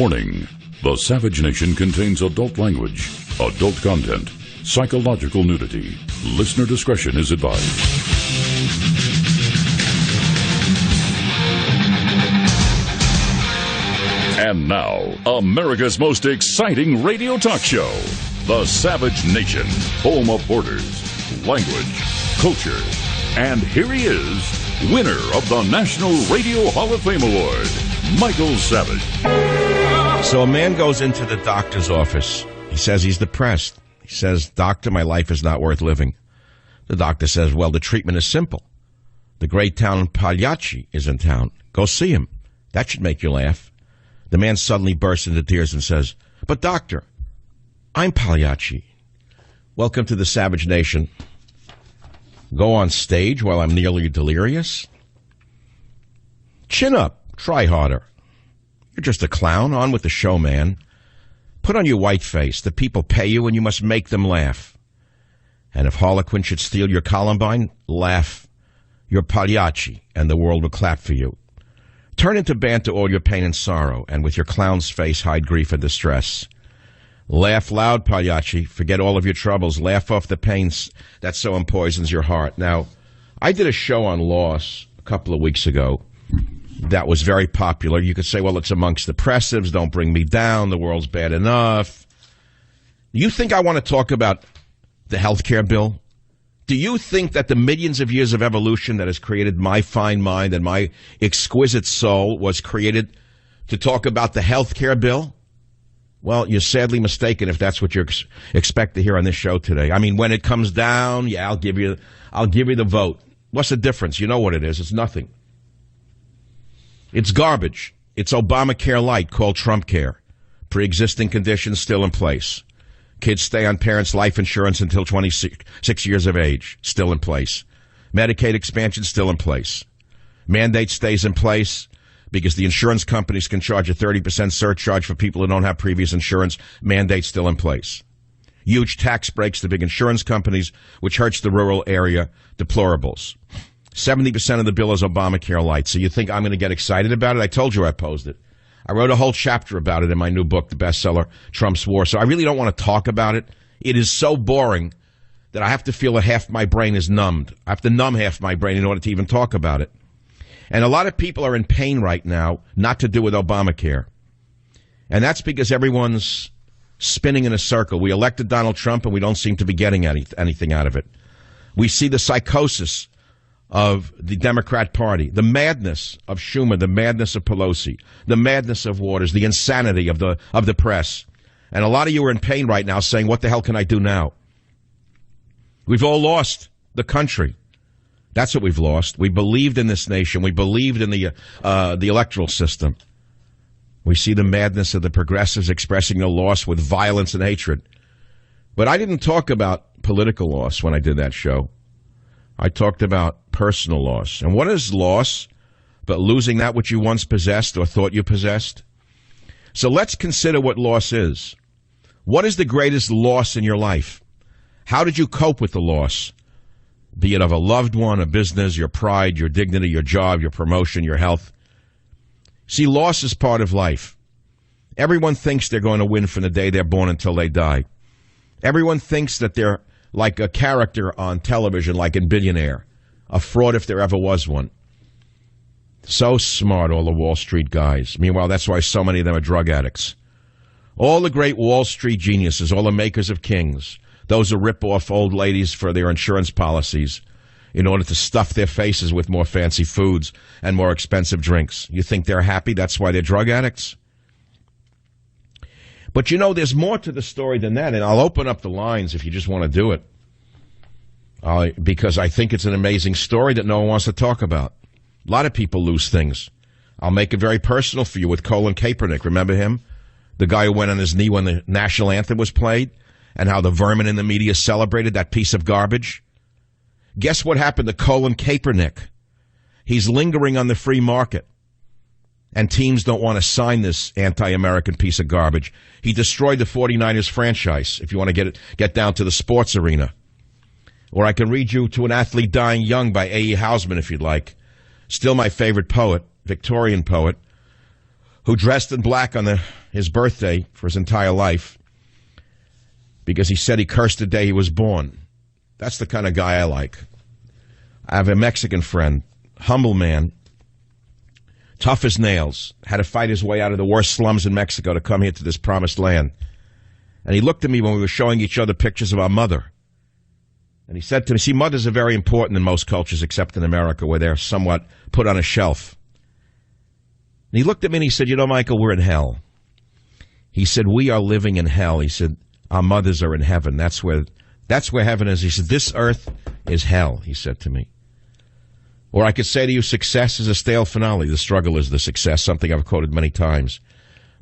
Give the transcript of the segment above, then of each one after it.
Warning: the Savage Nation contains adult language, adult content, psychological nudity. Listener discretion is advised. And now, America's most exciting radio talk show, The Savage Nation, home of borders, language, culture. And here he is, winner of the National Radio Hall of Fame Award, Michael Savage. So a man goes into the doctor's office. He says he's depressed. He says, "Doctor, my life is not worth living." The doctor says, "Well, the treatment is simple. The great town Pagliacci is in town. Go see him. That should make you laugh." The man suddenly bursts into tears and says, "But doctor, I'm Pagliacci." Welcome to the Savage Nation. Go on stage while I'm nearly delirious? Chin up. Try harder. You're just a clown. On with the show, man. Put on your white face. The people pay you and you must make them laugh. And if Harlequin should steal your Columbine, laugh. You're Pagliacci, and the world will clap for you. Turn into banter all your pain and sorrow, and with your clown's face hide grief and distress. Laugh loud, Pagliacci. Forget all of your troubles. Laugh off the pains that so empoisons your heart. Now, I did a show on loss a couple of weeks ago that was very popular. You could say, well, it's amongst depressives. Don't bring me down. The world's bad enough. You think I want to talk about the health care bill? Do you think that the millions of years of evolution that has created my fine mind and my exquisite soul was created to talk about the health care bill? Well, you're sadly mistaken if that's what you expect to hear on this show today. I mean, when it comes down, yeah, I'll give you the vote. What's the difference? You know what it is. It's nothing. It's garbage. It's Obamacare light called Trump Care. Pre-existing conditions still in place. Kids stay on parents' life insurance until 26 years of age, still in place. Medicaid expansion still in place. Mandate stays in place because the insurance companies can charge a 30% surcharge for people who don't have previous insurance. Mandate still in place. Huge tax breaks to big insurance companies, which hurts the rural area deplorables. 70% of the bill is Obamacare light. So you think I'm going to get excited about it? I told you I opposed it. I wrote a whole chapter about it in my new book, the bestseller, Trump's War. So I really don't want to talk about it. It is so boring that I have to feel that half my brain is numbed. I have to numb half my brain in order to even talk about it. And a lot of people are in pain right now, not to do with Obamacare. And that's because everyone's spinning in a circle. We elected Donald Trump and we don't seem to be getting anything out of it. We see the psychosis of the Democrat Party, the madness of Schumer, the madness of Pelosi, the madness of Waters, the insanity of the press. And a lot of you are in pain right now saying, what the hell can I do now? We've all lost the country. That's what we've lost. We believed in this nation. We believed in the electoral system. We see the madness of the progressives expressing their loss with violence and hatred. But I didn't talk about political loss when I did that show. I talked about personal loss. And what is loss but losing that which you once possessed or thought you possessed? So let's consider what loss is. What is the greatest loss in your life? How did you cope with the loss? Be it of a loved one, a business, your pride, your dignity, your job, your promotion, your health. See, loss is part of life. Everyone thinks they're going to win from the day they're born until they die. Everyone thinks that they're like a character on television, like in Billionaire, a fraud if there ever was one. So smart, all the Wall Street guys. Meanwhile, that's why so many of them are drug addicts. All the great Wall Street geniuses, all the makers of kings, those who rip off old ladies for their insurance policies in order to stuff their faces with more fancy foods and more expensive drinks. You think they're happy? That's why they're drug addicts? But you know, there's more to the story than that, and I'll open up the lines if you just want to do it. Because I think it's an amazing story that no one wants to talk about. A lot of people lose things. I'll make it very personal for you with Colin Kaepernick. Remember him? The guy who went on his knee when the national anthem was played, and how the vermin in the media celebrated that piece of garbage? Guess what happened to Colin Kaepernick? He's lingering on the free market. And teams don't want to sign this anti-American piece of garbage. He destroyed the 49ers franchise, if you want to get down to the sports arena. Or I can read you To an Athlete Dying Young by A.E. Housman, if you'd like. Still my favorite poet, Victorian poet, who dressed in black on the his birthday for his entire life because he said he cursed the day he was born. That's the kind of guy I like. I have a Mexican friend, humble man, tough as nails, had to fight his way out of the worst slums in Mexico to come here to this promised land. And he looked at me when we were showing each other pictures of our mother. And he said to me, see, mothers are very important in most cultures except in America, where they're somewhat put on a shelf. And he looked at me and he said, you know, Michael, we're in hell. He said, we are living in hell. He said, our mothers are in heaven. That's where heaven is. He said, this earth is hell, he said to me. Or I could say to you, success is a stale finale. The struggle is the success, something I've quoted many times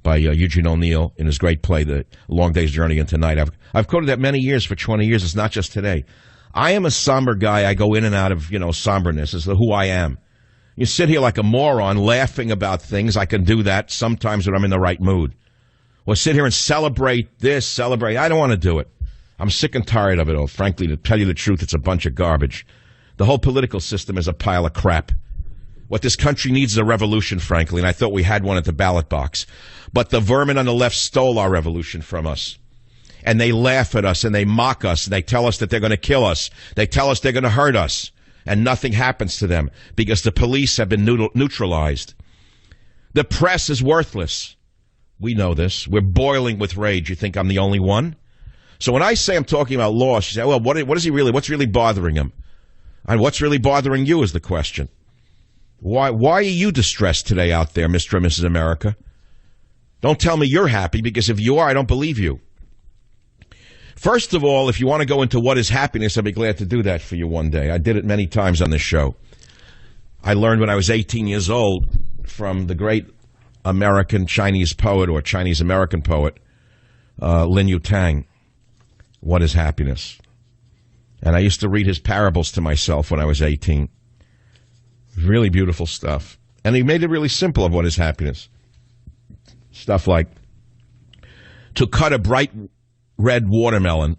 by Eugene O'Neill in his great play, The Long Day's Journey into Night. I've quoted that many years, for 20 years. It's not just today. I am a somber guy. I go in and out of, somberness. It's who I am. You sit here like a moron laughing about things. I can do that sometimes when I'm in the right mood. Or sit here and celebrate this, celebrate. I don't want to do it. I'm sick and tired of it all. Frankly, to tell you the truth, it's a bunch of garbage. The whole political system is a pile of crap. What this country needs is a revolution, frankly, and I thought we had one at the ballot box. But the vermin on the left stole our revolution from us. And they laugh at us, and they mock us, and they tell us that they're going to kill us. They tell us they're going to hurt us, and nothing happens to them because the police have been neutralized. The press is worthless. We know this. We're boiling with rage. You think I'm the only one? So when I say I'm talking about law, she said, well, what's really bothering him? And what's really bothering you is the question. Why are you distressed today out there, Mr. and Mrs. America? Don't tell me you're happy, because if you are, I don't believe you. First of all, if you want to go into what is happiness, I'd be glad to do that for you one day. I did it many times on this show. I learned when I was 18 years old from the great American Chinese poet, or Chinese American poet, Lin Yutang, what is happiness. And I used to read his parables to myself when I was 18. Really beautiful stuff. And he made it really simple of what is happiness. Stuff like, to cut a bright red watermelon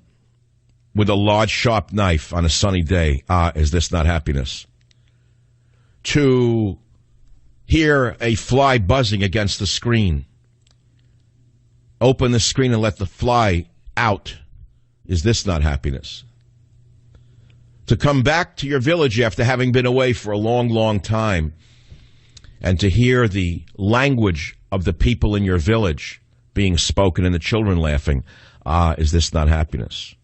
with a large sharp knife on a sunny day. Is this not happiness? To hear a fly buzzing against the screen. Open the screen and let the fly out. Is this not happiness? To come back to your village after having been away for a long, long time and to hear the language of the people in your village being spoken and the children laughing. Is this not happiness?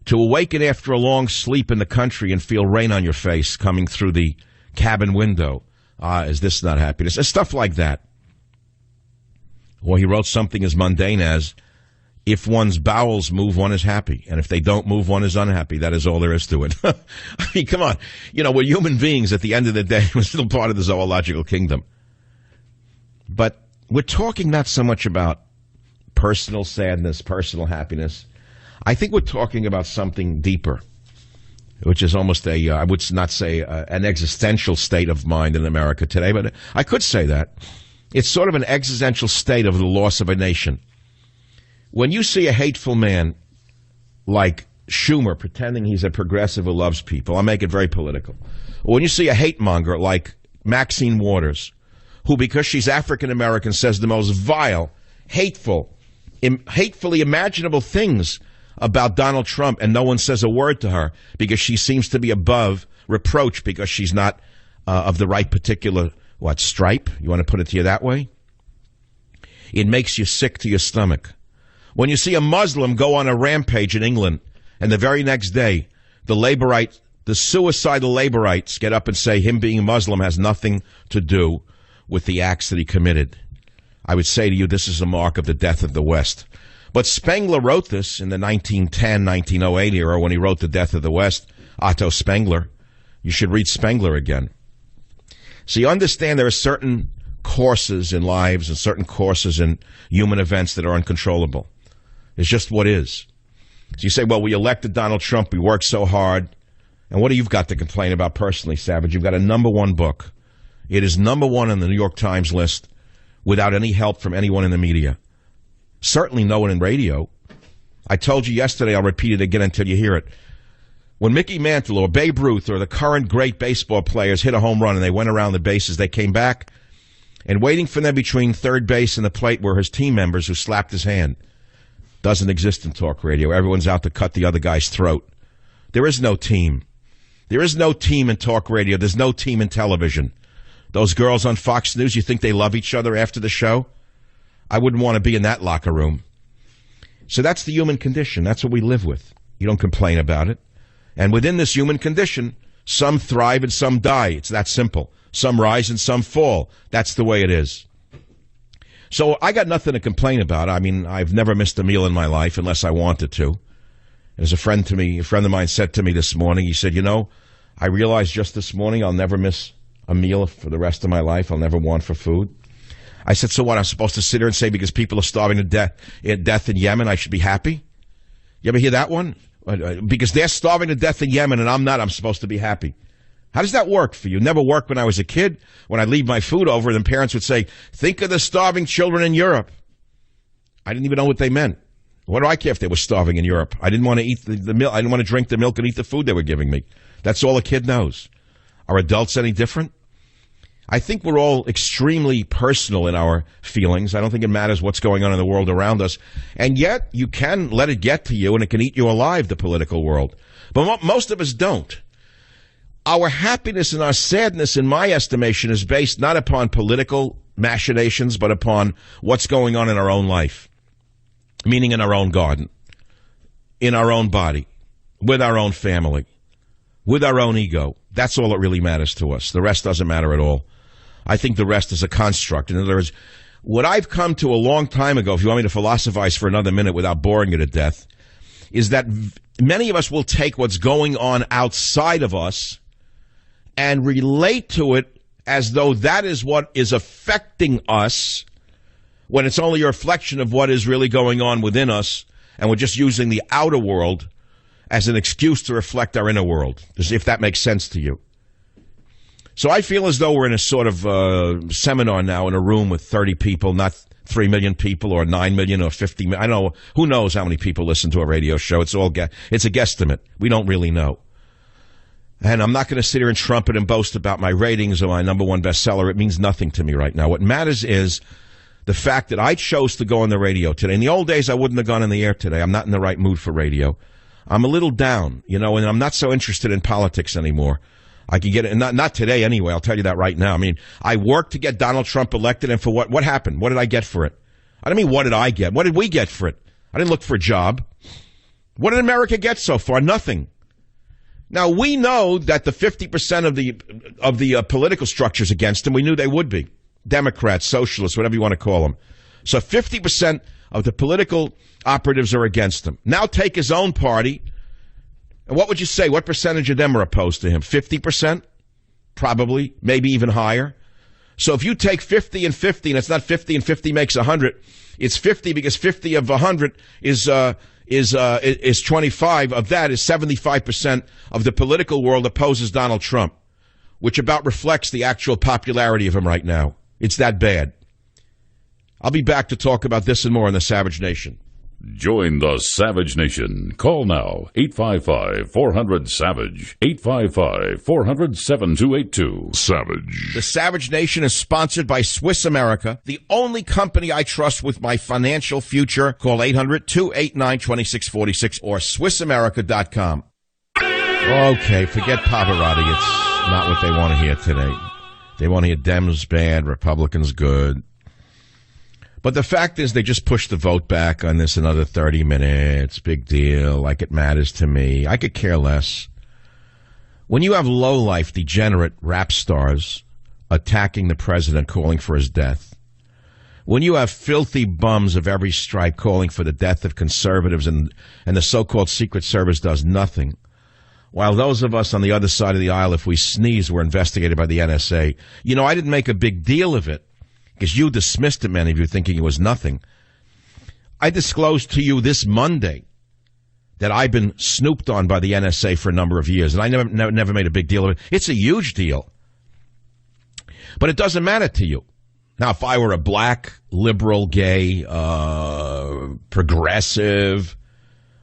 To awaken after a long sleep in the country and feel rain on your face coming through the cabin window. Is this not happiness? And stuff like that. Or he wrote something as mundane as, if one's bowels move, one is happy. And if they don't move, one is unhappy. That is all there is to it. I mean, come on. We're human beings at the end of the day. We're still part of the zoological kingdom. But we're talking not so much about personal sadness, personal happiness. I think we're talking about something deeper, which is almost I would not say an existential state of mind in America today, but I could say that. It's sort of an existential state of the loss of a nation. When you see a hateful man like Schumer pretending he's a progressive who loves people, I'll make it very political. Or when you see a hate monger like Maxine Waters, who, because she's African-American, says the most vile, hatefully imaginable things about Donald Trump, and no one says a word to her because she seems to be above reproach because she's not of the right particular, stripe? You want to put it to you that way? It makes you sick to your stomach. When you see a Muslim go on a rampage in England, and the very next day, the suicidal laborites get up and say him being Muslim has nothing to do with the acts that he committed, I would say to you, this is a mark of the death of the West. But Spengler wrote this in the 1910, 1908 era when he wrote The Death of the West, Otto Spengler. You should read Spengler again. So you understand there are certain courses in lives and certain courses in human events that are uncontrollable. It's just what is. So you say, well, we elected Donald Trump. We worked so hard. And what do you got to complain about personally, Savage? You've got a #1 book. It is #1 on the New York Times list without any help from anyone in the media. Certainly no one in radio. I told you yesterday, I'll repeat it again until you hear it. When Mickey Mantle or Babe Ruth or the current great baseball players hit a home run and they went around the bases, they came back And waiting for them between third base and the plate were his team members who slapped his hand. Doesn't exist in talk radio. Everyone's out to cut the other guy's throat. There is no team. There is no team in talk radio. There's no team in television. Those girls on Fox News, you think they love each other after the show? I wouldn't want to be in that locker room. So that's the human condition. That's what we live with. You don't complain about it. And within this human condition, some thrive and some die. It's that simple. Some rise and some fall. That's the way it is. So I got nothing to complain about. I mean, I've never missed a meal in my life unless I wanted to. As a friend of mine said to me this morning, he said, I realized just this morning I'll never miss a meal for the rest of my life. I'll never want for food. I said, so what? I'm supposed to sit here and say because people are starving to death in Yemen, I should be happy? You ever hear that one? Because they're starving to death in Yemen and I'm not, I'm supposed to be happy. How does that work for you? Never worked when I was a kid. When I'd leave my food over, then parents would say, think of the starving children in Europe. I didn't even know what they meant. What do I care if they were starving in Europe? I didn't want to eat the milk. I didn't want to drink the milk and eat the food they were giving me. That's all a kid knows. Are adults any different? I think we're all extremely personal in our feelings. I don't think it matters what's going on in the world around us. And yet, you can let it get to you and it can eat you alive, the political world. But most of us don't. Our happiness and our sadness, in my estimation, is based not upon political machinations, but upon what's going on in our own life. Meaning in our own garden, in our own body, with our own family, with our own ego. That's all that really matters to us. The rest doesn't matter at all. I think the rest is a construct. In other words, what I've come to a long time ago, if you want me to philosophize for another minute without boring you to death, is that many of us will take what's going on outside of us and relate to it as though that is what is affecting us, when it's only a reflection of what is really going on within us, and we're just using the outer world as an excuse to reflect our inner world, if that makes sense to you. So I feel as though we're in a sort of seminar now in a room with 30 people, not 3 million people or 9 million or 50 million. I don't know. Who knows how many people listen to a radio show? It's a guesstimate. We don't really know. And I'm not going to sit here and trumpet and boast about my ratings or my number one bestseller. It means nothing to me right now. What matters is the fact that I chose to go on the radio today. In the old days, I wouldn't have gone on the air today. I'm not in the right mood for radio. I'm a little down, and I'm not so interested in politics anymore. I can get it, not today anyway, I'll tell you that right now. I mean, I worked to get Donald Trump elected, and for what? What happened? What did I get for it? I don't mean what did I get. What did we get for it? I didn't look for a job. What did America get so far? Nothing. Now, we know that the 50% of the political structures against him, we knew they would be. Democrats, socialists, whatever you want to call them. So 50% of the political operatives are against him. Now take his own party, and what would you say? What percentage of them are opposed to him? 50%? Probably, maybe even higher. So if you take 50 and 50, and it's not 50 and 50 makes 100, it's 50 because 50 of 100 is 25. Of that is 75% of the political world opposes Donald Trump, which about reflects the actual popularity of him right now. It's that bad. I'll be back to talk about this and more in the Savage Nation. Join the Savage Nation. Call now, 855-400-SAVAGE, 855-400-7282. Savage. The Savage Nation is sponsored by Swiss America, the only company I trust with my financial future. Call 800-289-2646 or SwissAmerica.com. Okay, forget Pavarotti. It's not what they want to hear today. They want to hear Dems bad, Republicans good. But the fact is they just pushed the vote back on this another 30 minutes. Big deal. Like it matters to me. I could care less. When you have low-life, degenerate rap stars attacking the president, calling for his death, when you have filthy bums of every stripe calling for the death of conservatives and the so-called Secret Service does nothing, while those of us on the other side of the aisle, if we sneeze, we're investigated by the NSA. I didn't make a big deal of it, because you dismissed it, many of you, thinking it was nothing. I disclosed to you this Monday that I've been snooped on by the NSA for a number of years, and I never made a big deal of it. It's a huge deal. But it doesn't matter to you. Now, if I were a black, liberal, gay, progressive,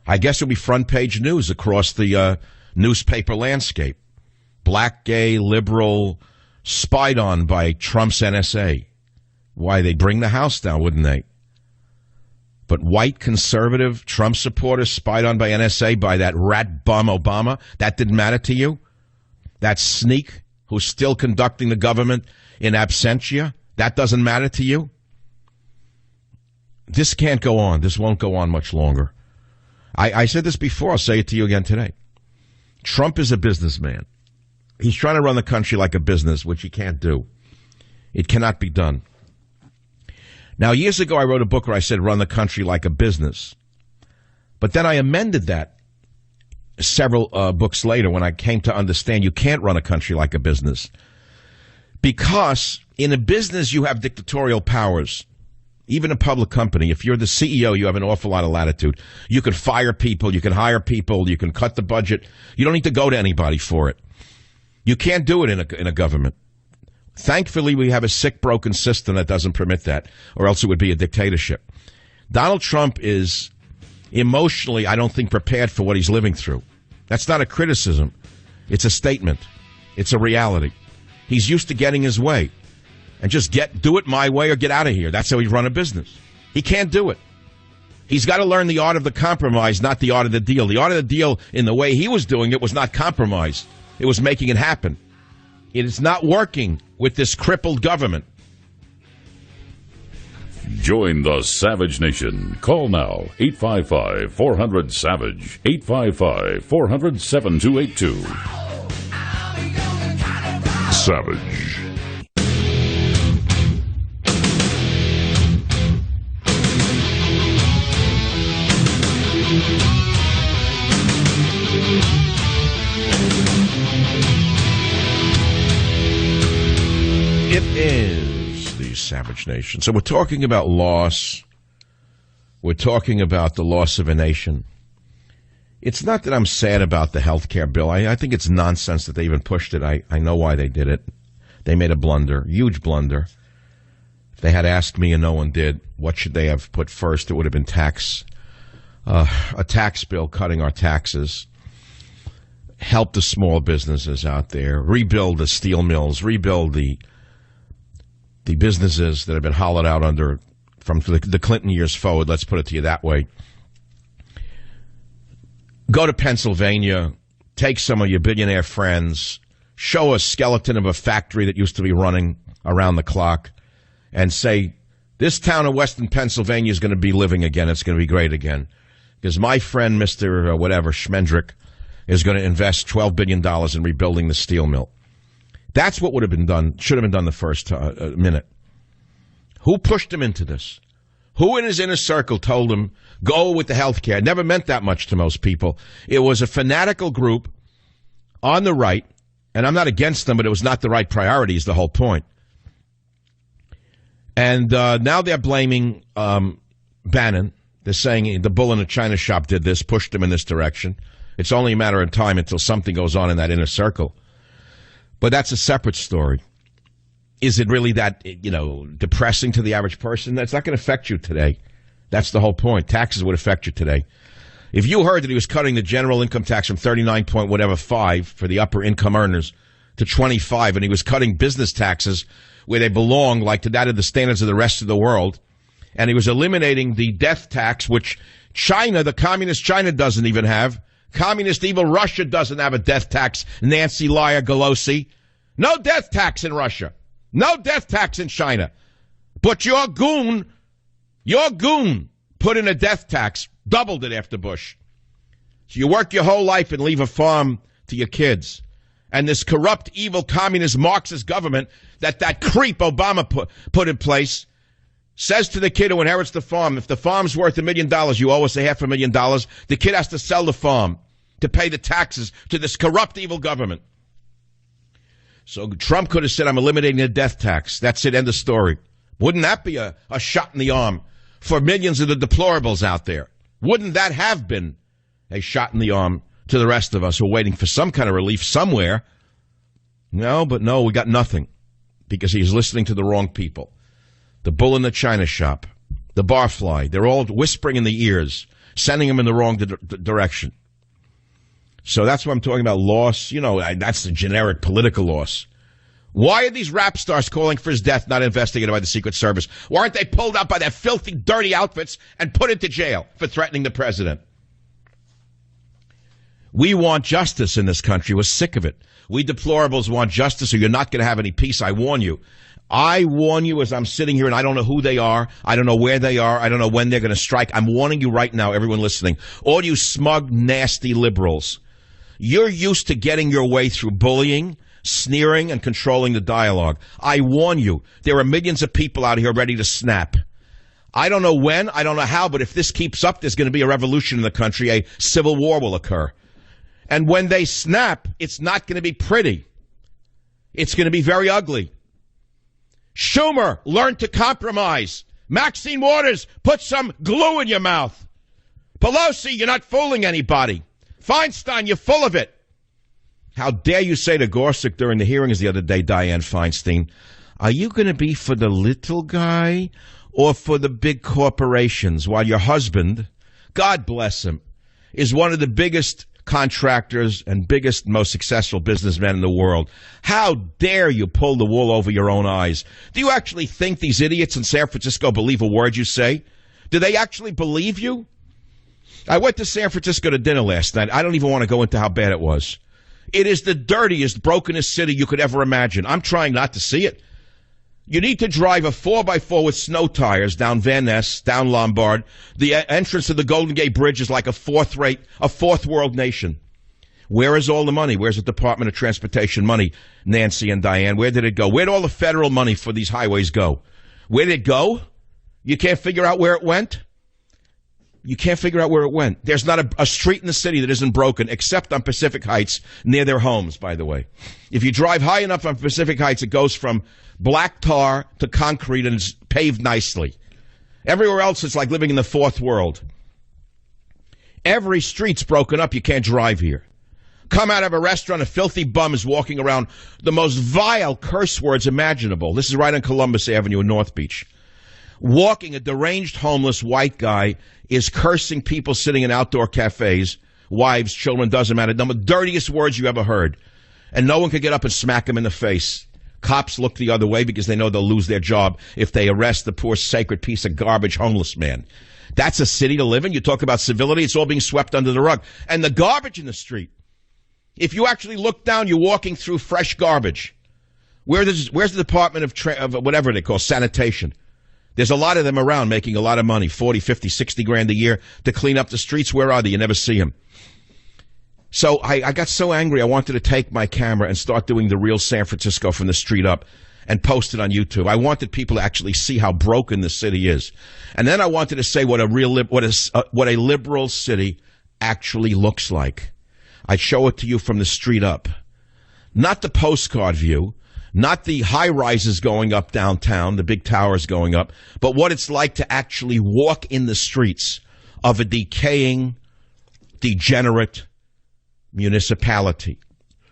I guess it would be front-page news across the newspaper landscape. Black, gay, liberal, spied on by Trump's NSA. Why, they'd bring the house down, wouldn't they? But white conservative Trump supporters spied on by NSA by that rat bum Obama, that didn't matter to you? That sneak who's still conducting the government in absentia, that doesn't matter to you? This can't go on. This won't go on much longer. I said this before. I'll say it to you again today. Trump is a businessman. He's trying to run the country like a business, which he can't do. It cannot be done. Now, years ago, I wrote a book where I said run the country like a business. But then I amended that several books later when I came to understand you can't run a country like a business. Because in a business, you have dictatorial powers. Even a public company, if you're the CEO, you have an awful lot of latitude. You can fire people, you can hire people, you can cut the budget. You don't need to go to anybody for it. You can't do it in a government. Thankfully, we have a sick, broken system that doesn't permit that, or else it would be a dictatorship. Donald Trump is emotionally, I don't think, prepared for what he's living through. That's not a criticism. It's a statement. It's a reality. He's used to getting his way. And just do it my way or get out of here. That's how he's run a business. He can't do it. He's got to learn the art of the compromise, not the art of the deal. The art of the deal, in the way he was doing it, was not compromise. It was making it happen. It is not working with this crippled government. Join the Savage Nation. Call now, 855-400-SAVAGE, 855-400-7282. Savage. It is the Savage Nation. So we're talking about loss. We're talking about the loss of a nation. It's not that I'm sad about the health care bill. I think it's nonsense that they even pushed it. I know why they did it. They made a blunder, huge blunder. If they had asked me and no one did, what should they have put first? It would have been a tax bill cutting our taxes. Help the small businesses out there. Rebuild the steel mills. Rebuild the businesses that have been hollowed out from the Clinton years forward. Let's put it to you that way. Go to Pennsylvania, take some of your billionaire friends, show a skeleton of a factory that used to be running around the clock, and say, this town of Western Pennsylvania is going to be living again. It's going to be great again. Because my friend, Mr. Schmendrick, is going to invest $12 billion in rebuilding the steel mill. That's what would have been done, should have been done the first minute. Who pushed him into this? Who in his inner circle told him, go with the health care? It never meant that much to most people. It was a fanatical group on the right, and I'm not against them, but it was not the right priority is the whole point. And now they're blaming Bannon. They're saying the bull in the china shop did this, pushed him in this direction. It's only a matter of time until something goes on in that inner circle. But that's a separate story. Is it really that, depressing to the average person? That's not going to affect you today. That's the whole point. Taxes would affect you today. If you heard that he was cutting the general income tax from 39.5 for the upper income earners to 25, and he was cutting business taxes where they belong, like to that of the standards of the rest of the world, and he was eliminating the death tax, which China, the communist China, doesn't even have. Communist evil Russia doesn't have a death tax, Nancy Liar Pelosi. No death tax in Russia. No death tax in China. But your goon put in a death tax, doubled it after Bush. So you work your whole life and leave a farm to your kids. And this corrupt, evil, communist, Marxist government that creep Obama put in place says to the kid who inherits the farm, if the farm's worth $1 million, you owe us $500,000. The kid has to sell the farm to pay the taxes to this corrupt, evil government. So Trump could have said, I'm eliminating the death tax. That's it, end of story. Wouldn't that be a shot in the arm for millions of the deplorables out there? Wouldn't that have been a shot in the arm to the rest of us who are waiting for some kind of relief somewhere? No, we got nothing because he's listening to the wrong people. The bull in the china shop, the barfly, they're all whispering in the ears, sending him in the wrong direction. So that's what I'm talking about, loss. That's the generic political loss. Why are these rap stars calling for his death not investigated by the Secret Service? Why aren't they pulled out by their filthy, dirty outfits and put into jail for threatening the president? We want justice in this country. We're sick of it. We deplorables want justice, or you're not going to have any peace. I warn you. I warn you as I'm sitting here, and I don't know who they are. I don't know where they are. I don't know when they're going to strike. I'm warning you right now, everyone listening. All you smug, nasty liberals, you're used to getting your way through bullying, sneering, and controlling the dialogue. I warn you, there are millions of people out here ready to snap. I don't know when, I don't know how, but if this keeps up, there's going to be a revolution in the country. A civil war will occur. And when they snap, it's not going to be pretty. It's going to be very ugly. Schumer, learn to compromise. Maxine Waters, put some glue in your mouth. Pelosi, you're not fooling anybody. Feinstein, you're full of it. How dare you say to Gorsuch during the hearings the other day, Dianne Feinstein, are you going to be for the little guy or for the big corporations? While your husband, God bless him, is one of the biggest contractors and biggest, most successful businessmen in the world. How dare you pull the wool over your own eyes? Do you actually think these idiots in San Francisco believe a word you say? Do they actually believe you? I went to San Francisco to dinner last night. I don't even want to go into how bad it was. It is the dirtiest, brokenest city you could ever imagine. I'm trying not to see it. You need to drive a 4x4 with snow tires down Van Ness, down Lombard. The entrance to the Golden Gate Bridge is like a fourth world nation. Where is all the money? Where's the Department of Transportation money, Nancy and Diane? Where did it go? Where'd all the federal money for these highways go? Where did it go? You can't figure out where it went? You can't figure out where it went. There's not a street in the city that isn't broken, except on Pacific Heights, near their homes, by the way. If you drive high enough on Pacific Heights, it goes from black tar to concrete and it's paved nicely. Everywhere else, it's like living in the fourth world. Every street's broken up. You can't drive here. Come out of a restaurant, a filthy bum is walking around the most vile curse words imaginable. This is right on Columbus Avenue in North Beach. Walking, a deranged homeless white guy is cursing people sitting in outdoor cafes, wives, children, doesn't matter. The dirtiest words you ever heard. And no one could get up and smack him in the face. Cops look the other way because they know they'll lose their job if they arrest the poor sacred piece of garbage homeless man. That's a city to live in. You talk about civility, it's all being swept under the rug. And the garbage in the street. If you actually look down, you're walking through fresh garbage. Where's the Department of whatever they call sanitation? There's a lot of them around making a lot of money, 40, 50, 60 grand a year to clean up the streets. Where are they? You never see them. So I got so angry, I wanted to take my camera and start doing the real San Francisco from the street up and post it on YouTube. I wanted people to actually see how broken the city is. And then I wanted to say what a liberal city actually looks like. I'd show it to you from the street up. Not the postcard view, not the high-rises going up downtown, the big towers going up, but what it's like to actually walk in the streets of a decaying, degenerate municipality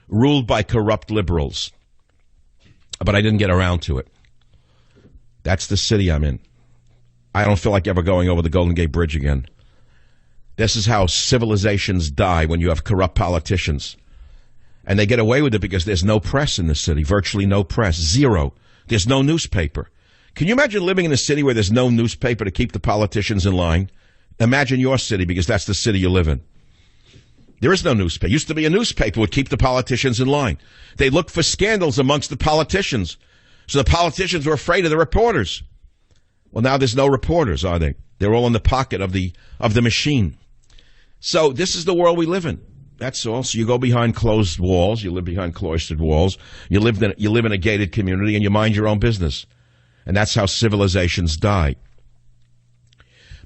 ruled by corrupt liberals. But I didn't get around to it. That's the city I'm in. I don't feel like ever going over the Golden Gate Bridge again. This is how civilizations die when you have corrupt politicians. And they get away with it because there's no press in the city, virtually no press, zero. There's no newspaper. Can you imagine living in a city where there's no newspaper to keep the politicians in line? Imagine your city, because that's the city you live in. There is no newspaper. Used to be a newspaper would keep the politicians in line. They looked for scandals amongst the politicians. So the politicians were afraid of the reporters. Well, now there's no reporters, are they? They're all in the pocket of the machine. So this is the world we live in. That's all. So you go behind closed walls. You live behind cloistered walls. You live in a gated community, and you mind your own business. And that's how civilizations die.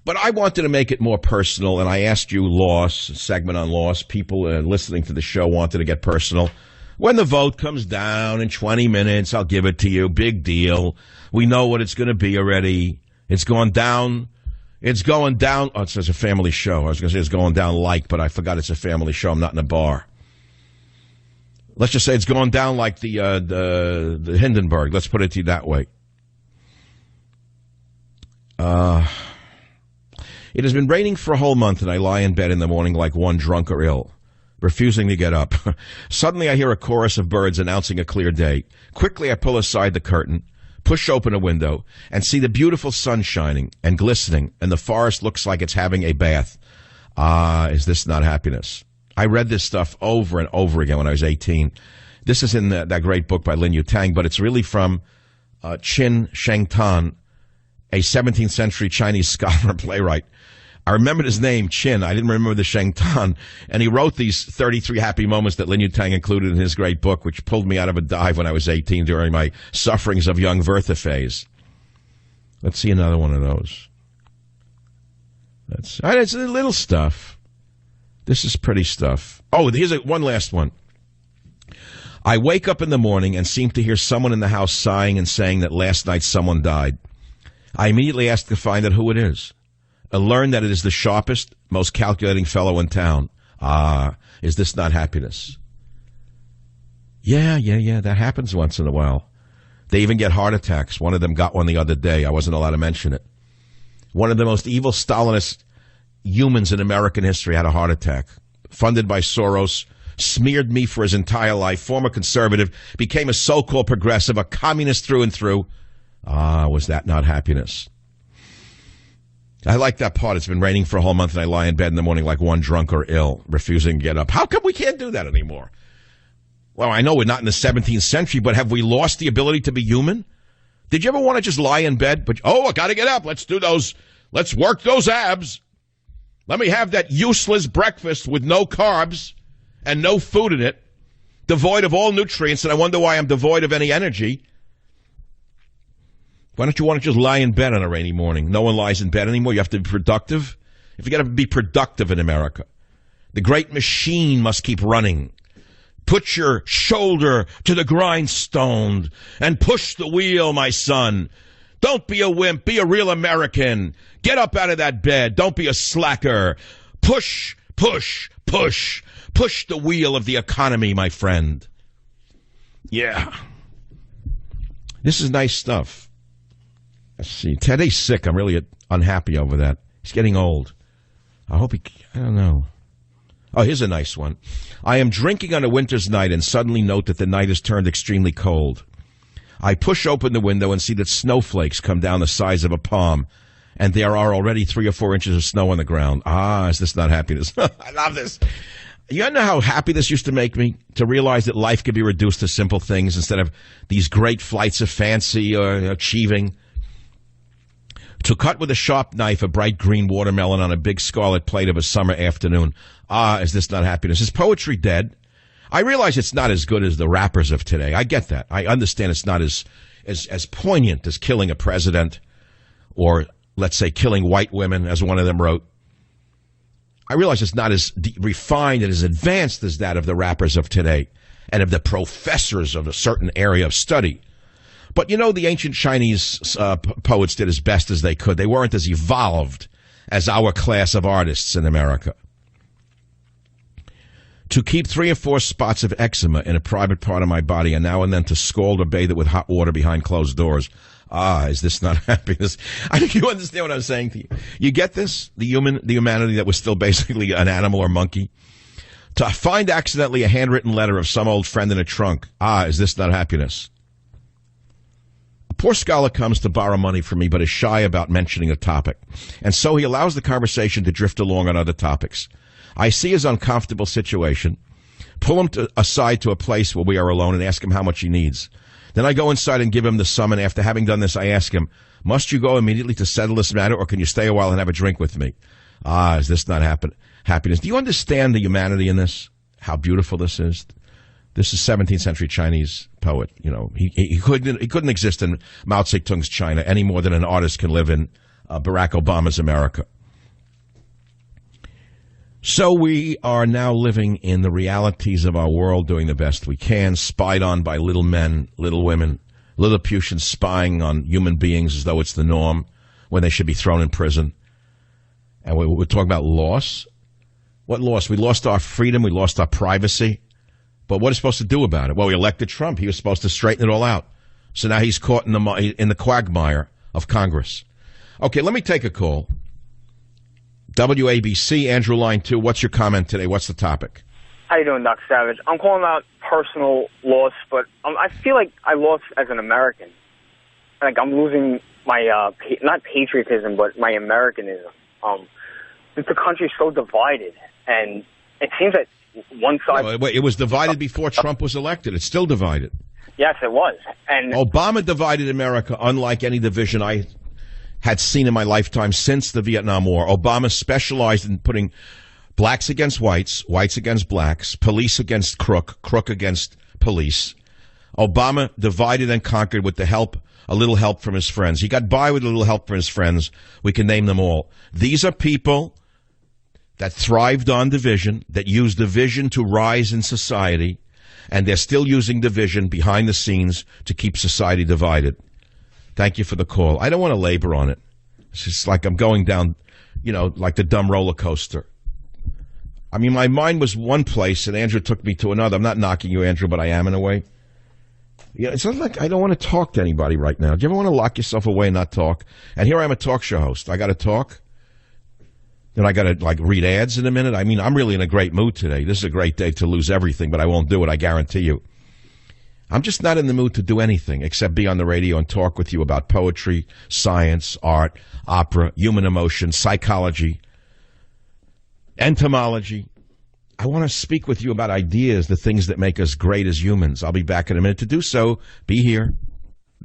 But I wanted to make it more personal, and I asked you, Loss, a segment on Loss. People listening to the show wanted to get personal. When the vote comes down in 20 minutes, I'll give it to you. Big deal. We know what it's going to be already. It's gone down. It's going down. Oh, it says a family show. I was going to say it's going down like, but I forgot it's a family show. I'm not in a bar. Let's just say it's going down like the Hindenburg. Let's put it to you that way. It has been raining for a whole month, and I lie in bed in the morning like one drunk or ill. refusing to get up. Suddenly I hear a chorus of birds announcing a clear day. Quickly I pull aside the curtain, push open a window, and see the beautiful sun shining and glistening, and the forest looks like it's having a bath. Ah, is this not happiness? I read this stuff over and over again when I was 18. This is in that great book by Lin Yutang, but it's really from Qin Shengtan, a 17th century Chinese scholar and playwright. I remembered his name, Qin. I didn't remember the Shengtan. And he wrote these 33 happy moments that Lin Yutang included in his great book, which pulled me out of a dive when I was 18 during my sufferings of young Werther phase. Let's see another one of those. It's little stuff. This is pretty stuff. Oh, here's one last one. I wake up in the morning and seem to hear someone in the house sighing and saying that last night someone died. I immediately ask to find out who it is, and learn that it is the sharpest, most calculating fellow in town. Ah, is this not happiness? Yeah, that happens once in a while. They even get heart attacks. One of them got one the other day. I wasn't allowed to mention it. One of the most evil Stalinist humans in American history had a heart attack. Funded by Soros, smeared me for his entire life, former conservative, became a so-called progressive, a communist through and through. Ah, was that not happiness? I like that part. It's been raining for a whole month and I lie in bed in the morning like one drunk or ill, refusing to get up. How come we can't do that anymore? Well, I know we're not in the 17th century, but have we lost the ability to be human? Did you ever want to just lie in bed? But, I got to get up. Let's work those abs. Let me have that useless breakfast with no carbs and no food in it, devoid of all nutrients, and I wonder why I'm devoid of any energy. Why don't you want to just lie in bed on a rainy morning? No one lies in bed anymore. You have to be productive. If you got to be productive in America, the great machine must keep running. Put your shoulder to the grindstone and push the wheel, my son. Don't be a wimp. Be a real American. Get up out of that bed. Don't be a slacker. Push, push, push. Push the wheel of the economy, my friend. Yeah. This is nice stuff. Let's see. Teddy's sick. I'm really unhappy over that. He's getting old. I don't know. Oh, here's a nice one. I am drinking on a winter's night and suddenly note that the night has turned extremely cold. I push open the window and see that snowflakes come down the size of a palm, and there are already 3 or 4 inches of snow on the ground. Ah, is this not happiness? I love this. You know how happy this used to make me? To realize that life could be reduced to simple things instead of these great flights of fancy or achieving. To cut with a sharp knife a bright green watermelon on a big scarlet plate of a summer afternoon. Ah, is this not happiness? Is poetry dead? I realize it's not as good as the rappers of today. I get that. I understand it's not as poignant as killing a president or, let's say, killing white women, as one of them wrote. I realize it's not as refined and as advanced as that of the rappers of today and of the professors of a certain area of study. But, the ancient Chinese poets did as best as they could. They weren't as evolved as our class of artists in America. To keep 3 or 4 spots of eczema in a private part of my body and now and then to scald or bathe it with hot water behind closed doors. Ah, is this not happiness? I think you understand what I'm saying to you. You get this? The humanity that was still basically an animal or monkey? To find accidentally a handwritten letter of some old friend in a trunk. Ah, is this not happiness? A poor scholar comes to borrow money from me but is shy about mentioning a topic, and so he allows the conversation to drift along on other topics. I see his uncomfortable situation, pull him aside to a place where we are alone and ask him how much he needs. Then I go inside and give him the sum, and after having done this, I ask him, must you go immediately to settle this matter, or can you stay a while and have a drink with me? Ah, is this not happiness? Do you understand the humanity in this? How beautiful this is? This is 17th century Chinese poet. He couldn't exist in Mao Zedong's China any more than an artist can live in Barack Obama's America. So we are now living in the realities of our world, doing the best we can, spied on by little men, little women, Lilliputians spying on human beings as though it's the norm when they should be thrown in prison. And we're talking about loss. What loss? We lost our freedom. We lost our privacy. But what are we supposed to do about it? Well, we elected Trump. He was supposed to straighten it all out. So now he's caught in the quagmire of Congress. Okay, let me take a call. WABC, Andrew, line 2. What's your comment today? What's the topic? How you doing, Doc Savage? I'm calling out personal loss, but I feel like I lost as an American. Like I'm losing my, not patriotism, but my Americanism. The country's so divided, and it seems that one side... No, it was divided before Trump was elected. It's still divided. Yes, it was. And Obama divided America unlike any division I had seen in my lifetime since the Vietnam War. Obama specialized in putting blacks against whites, whites against blacks, police against crook against police. Obama divided and conquered with a little help from his friends. He got by with a little help from his friends. We can name them all. These are people that thrived on division, that used division to rise in society, and they're still using division behind the scenes to keep society divided. Thank you for the call. I don't want to labor on it. It's just like I'm going down, like the dumb roller coaster. I mean, my mind was one place, and Andrew took me to another. I'm not knocking you, Andrew, but I am in a way. Yeah, it's not like I don't want to talk to anybody right now. Do you ever want to lock yourself away and not talk? And here I am, a talk show host. I got to talk? And I got to, read ads in a minute? I mean, I'm really in a great mood today. This is a great day to lose everything, but I won't do it, I guarantee you. I'm just not in the mood to do anything except be on the radio and talk with you about poetry, science, art, opera, human emotion, psychology, entomology. I want to speak with you about ideas, the things that make us great as humans. I'll be back in a minute to do so. Be here.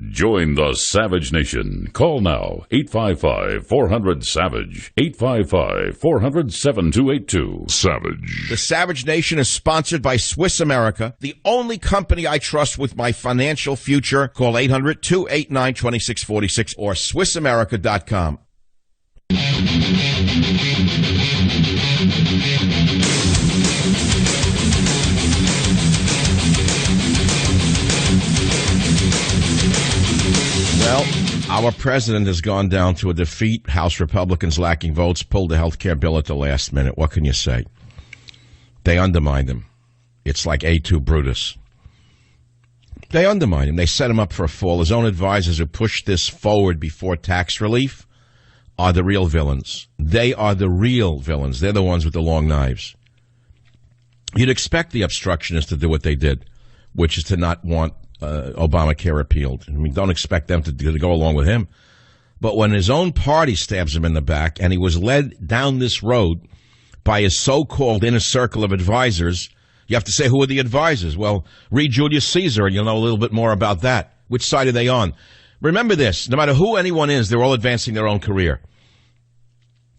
Join the Savage Nation. Call now, 855-400-SAVAGE, 855-400-7282. Savage. The Savage Nation is sponsored by Swiss America, the only company I trust with my financial future. Call 800-289-2646 or SwissAmerica.com. Well, our president has gone down to a defeat. House Republicans lacking votes pulled the health care bill at the last minute. What can you say? They undermined him. It's like A2 Brutus. They undermined him. They set him up for a fall. His own advisors who pushed this forward before tax relief are the real villains. They are the real villains. They're the ones with the long knives. You'd expect the obstructionists to do what they did, which is to not want Obamacare repealed. I mean, don't expect them to go along with him. But when his own party stabs him in the back and he was led down this road by his so-called inner circle of advisors, you have to say, who are the advisors? Well, read Julius Caesar and you'll know a little bit more about that. Which side are they on? Remember this, no matter who anyone is, they're all advancing their own career.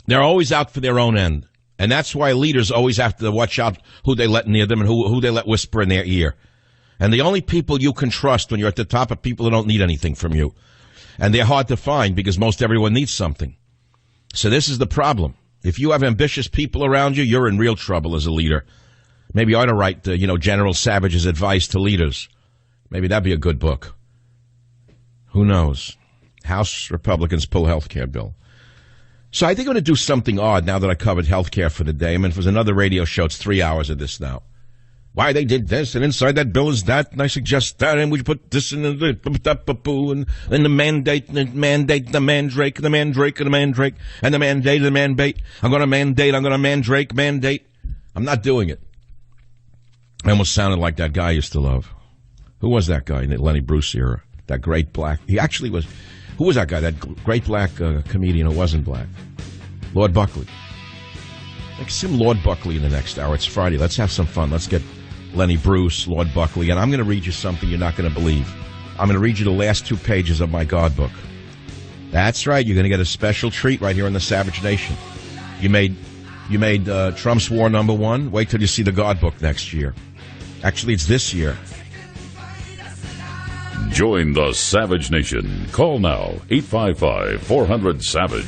They're always out for their own end. And that's why leaders always have to watch out who they let near them and who they let whisper in their ear. And the only people you can trust when you're at the top are people who don't need anything from you. And they're hard to find because most everyone needs something. So this is the problem. If you have ambitious people around you, you're in real trouble as a leader. Maybe I ought to write, General Savage's advice to leaders. Maybe that'd be a good book. Who knows? House Republicans pull health care bill. So I think I'm going to do something odd now that I covered health care for the day. I mean, if it was another radio show, it's 3 hours of this now. Why they did this, and inside that bill is that, and I suggest that, and we put this in the mandate, the mandrake, and the mandate. I'm going to mandate. I'm not doing it. I almost sounded like that guy I used to love. Who was that guy in the Lenny Bruce era? That great black. He actually was. Who was that guy? That great black comedian who wasn't black? Lord Buckley. Like some Lord Buckley in the next hour. It's Friday. Let's have some fun. Let's get Lenny Bruce, Lord Buckley, and I'm going to read you something you're not going to believe. I'm going to read you the last 2 pages of my God book. That's right. You're going to get a special treat right here in the Savage Nation. You made Trump's war number 1. Wait till you see the God book next year. Actually, it's this year. Join the Savage Nation. Call now, 855-400-SAVAGE,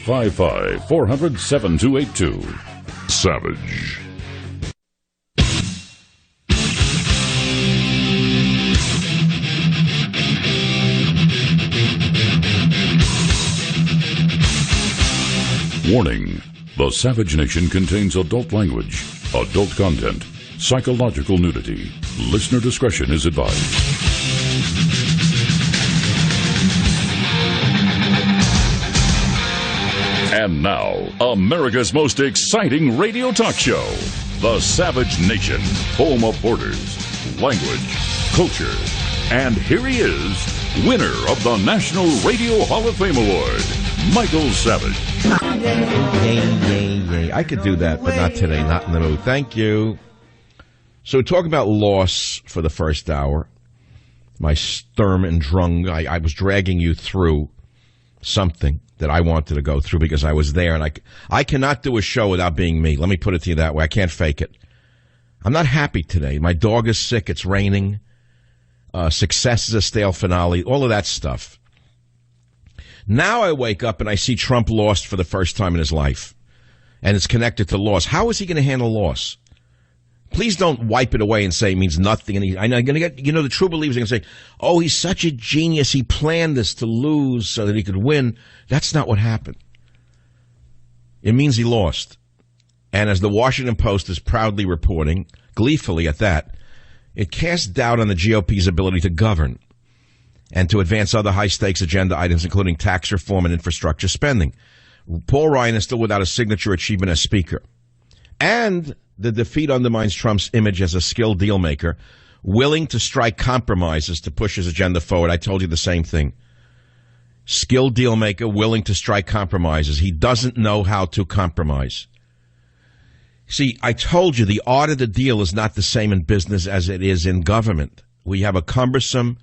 855-400-7282. Savage. Warning. The Savage Nation contains adult language, adult content, psychological nudity. Listener discretion is advised. And now, America's most exciting radio talk show, the Savage Nation, home of borders, language, culture. And here he is, winner of the National Radio Hall of Fame Award, Michael Savage. Yay. I could do that, but not today, not in the mood. Thank you. So talk about loss for the first hour. My Sturm und Drang, I was dragging you through something that I wanted to go through because I was there, and I cannot do a show without being me. Let me put it to you that way. I can't fake it. I'm not happy today. My dog is sick. It's raining. Success is a stale finale. All of that stuff. Now I wake up and I see Trump lost for the first time in his life, and it's connected to loss. How is he going to handle loss? Please don't wipe it away and say it means nothing. And I'm going to get, the true believers are going to say, oh, he's such a genius. He planned this to lose so that he could win. That's not what happened. It means he lost. And as the Washington Post is proudly reporting, gleefully at that, it casts doubt on the GOP's ability to govern and to advance other high-stakes agenda items, including tax reform and infrastructure spending. Paul Ryan is still without a signature achievement as Speaker. And the defeat undermines Trump's image as a skilled deal-maker, willing to strike compromises to push his agenda forward. I told you the same thing. Skilled deal-maker, willing to strike compromises. He doesn't know how to compromise. See, I told you the art of the deal is not the same in business as it is in government. We have a cumbersome,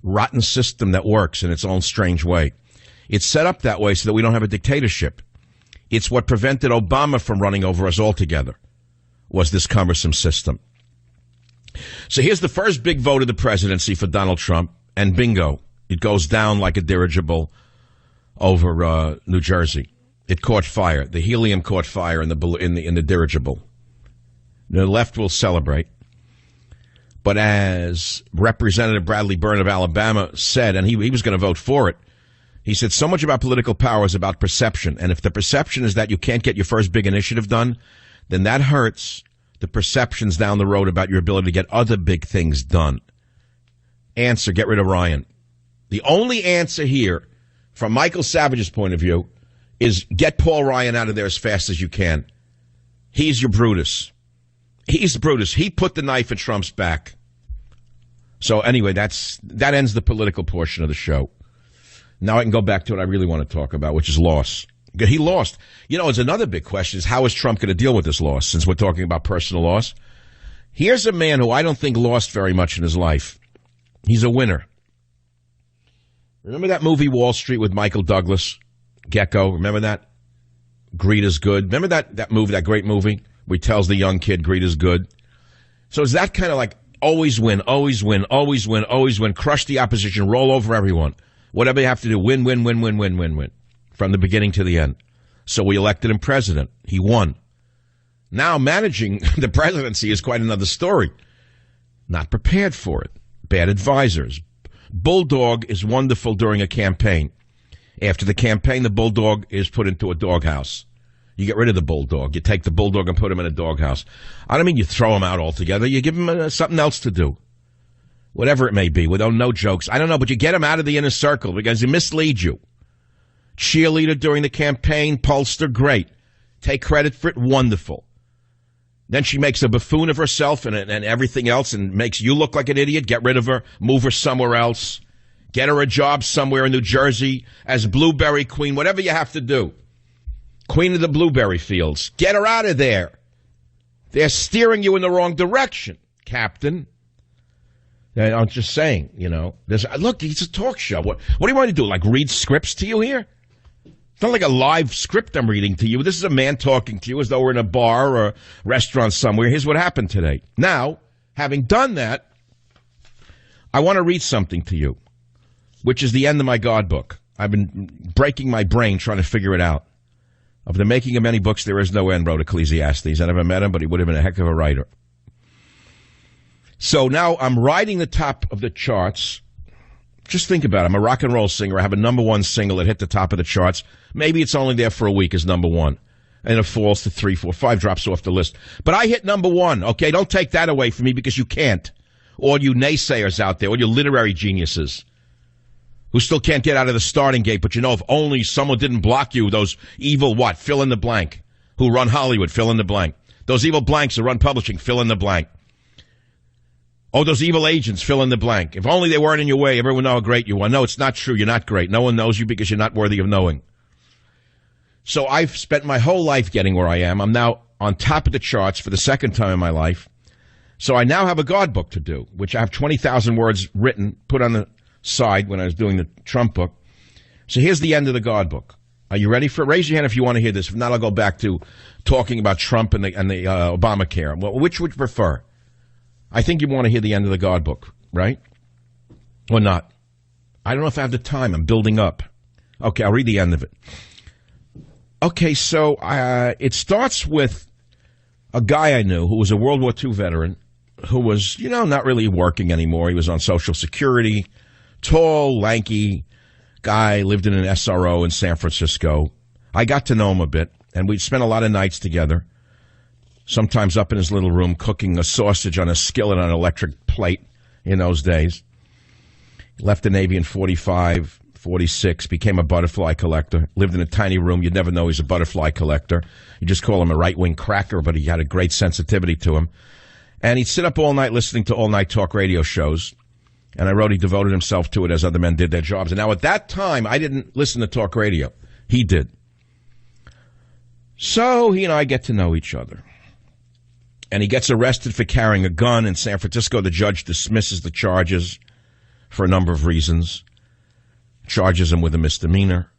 rotten system that works in its own strange way. It's set up that way so that we don't have a dictatorship. It's what prevented Obama from running over us altogether, was this cumbersome system. So here's the first big vote of the presidency for Donald Trump, and bingo, it goes down like a dirigible over New Jersey. It caught fire. The helium caught fire in the dirigible. The left will celebrate. But as Representative Bradley Byrne of Alabama said, and he was going to vote for it, he said, so much about political power is about perception. And if the perception is that you can't get your first big initiative done, then that hurts the perceptions down the road about your ability to get other big things done. Answer, get rid of Ryan. The only answer here, from Michael Savage's point of view, is get Paul Ryan out of there as fast as you can. He's your Brutus. He's the Brutus. He put the knife in Trump's back. So anyway, that ends the political portion of the show. Now I can go back to what I really want to talk about, which is loss. He lost. It's another big question is how is Trump going to deal with this loss, since we're talking about personal loss? Here's a man who I don't think lost very much in his life. He's a winner. Remember that movie Wall Street with Michael Douglas? Gecko, remember that? Greed is good. Remember that movie, that great movie where he tells the young kid greed is good? So is that kind of like always win, always win, always win, always win, crush the opposition, roll over everyone. Whatever you have to do, win, win, win, win, win, win, win. From the beginning to the end. So we elected him president. He won. Now managing the presidency is quite another story. Not prepared for it. Bad advisors. Bulldog is wonderful during a campaign. After the campaign, the bulldog is put into a doghouse. You get rid of the bulldog. You take the bulldog and put him in a doghouse. I don't mean you throw him out altogether. You give him something else to do. Whatever it may be, with no jokes. I don't know, but you get him out of the inner circle because he misleads you. Cheerleader during the campaign, pollster, great. Take credit for it, wonderful. Then she makes a buffoon of herself and everything else and makes you look like an idiot. Get rid of her, move her somewhere else. Get her a job somewhere in New Jersey as blueberry queen, whatever you have to do. Queen of the blueberry fields. Get her out of there. They're steering you in the wrong direction, Captain. I'm just saying, look, it's a talk show. What do you want to do, like read scripts to you here? It's not like a live script I'm reading to you. This is a man talking to you as though we're in a bar or a restaurant somewhere. Here's what happened today. Now, having done that, I want to read something to you, which is the end of my God book. I've been breaking my brain trying to figure it out. Of the making of many books, there is no end, wrote Ecclesiastes. I never met him, but he would have been a heck of a writer. So now I'm riding the top of the charts. Just think about it. I'm a rock and roll singer. I have a number one single that hit the top of the charts. Maybe it's only there for a week as number one. And it falls to 3, 4, 5, drops off the list. But I hit number one, okay? Don't take that away from me because you can't. All you naysayers out there, all you literary geniuses who still can't get out of the starting gate. But if only someone didn't block you, those evil fill in the blank, who run Hollywood, fill in the blank. Those evil blanks that run publishing, fill in the blank. Oh, those evil agents, fill in the blank. If only they weren't in your way, everyone would know how great you are. No, it's not true. You're not great. No one knows you because you're not worthy of knowing. So I've spent my whole life getting where I am. I'm now on top of the charts for the second time in my life. So I now have a God book to do, which I have 20,000 words written, put on the side when I was doing the Trump book. So here's the end of the God book. Are you ready for it? Raise your hand if you want to hear this. If not, I'll go back to talking about Trump and the Obamacare. Well, which would you prefer? I think you want to hear the end of the God book, right? Or not? I don't know if I have the time. I'm building up. Okay, I'll read the end of it. Okay, so it starts with a guy I knew who was a World War II veteran who was, not really working anymore. He was on Social Security, tall, lanky guy, lived in an SRO in San Francisco. I got to know him a bit, and we'd spent a lot of nights together, sometimes up in his little room cooking a sausage on a skillet on an electric plate in those days. Left the Navy in 45, 46, became a butterfly collector, lived in a tiny room. You'd never know he's a butterfly collector. You just call him a right-wing cracker, but he had a great sensitivity to him. And he'd sit up all night listening to all-night talk radio shows. And I wrote he devoted himself to it as other men did their jobs. And now at that time, I didn't listen to talk radio. He did. So he and I get to know each other. And he gets arrested for carrying a gun in San Francisco. The judge dismisses the charges for a number of reasons. Charges him with a misdemeanor.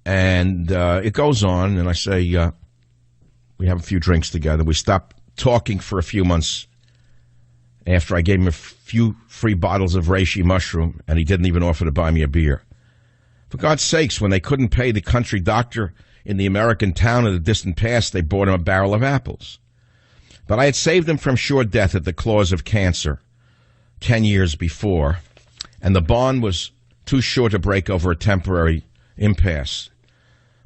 And it goes on, and I say, we have a few drinks together. We stop talking for a few months after I gave him a few free bottles of reishi mushroom, and he didn't even offer to buy me a beer. For God's sakes, when they couldn't pay the country doctor in the American town of the distant past, they bought him a barrel of apples. But I had saved him from sure death at the claws of cancer 10 years before, and the bond was too short to break over a temporary impasse.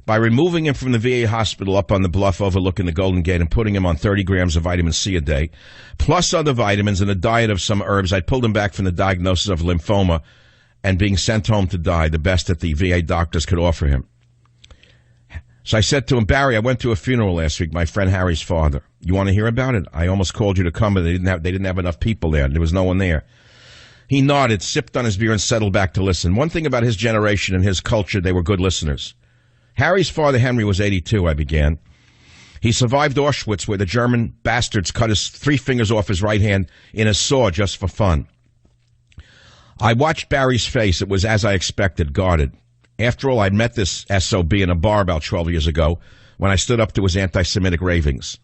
By removing him from the VA hospital up on the bluff overlooking the Golden Gate and putting him on 30 grams of vitamin C a day, plus other vitamins and a diet of some herbs, I pulled him back from the diagnosis of lymphoma and being sent home to die, the best that the VA doctors could offer him. So I said to him, Barry, I went to a funeral last week, my friend Harry's father. You want to hear about it? I almost called you to come, but they didn't have enough people there. There was no one there. He nodded, sipped on his beer, and settled back to listen. One thing about his generation and his culture, they were good listeners. Harry's father, Henry, was 82, I began. He survived Auschwitz, where the German bastards cut his 3 fingers off his right hand in a saw just for fun. I watched Barry's face. It was as I expected, guarded. After all, I'd met this SOB in a bar about 12 years ago when I stood up to his anti-Semitic ravings.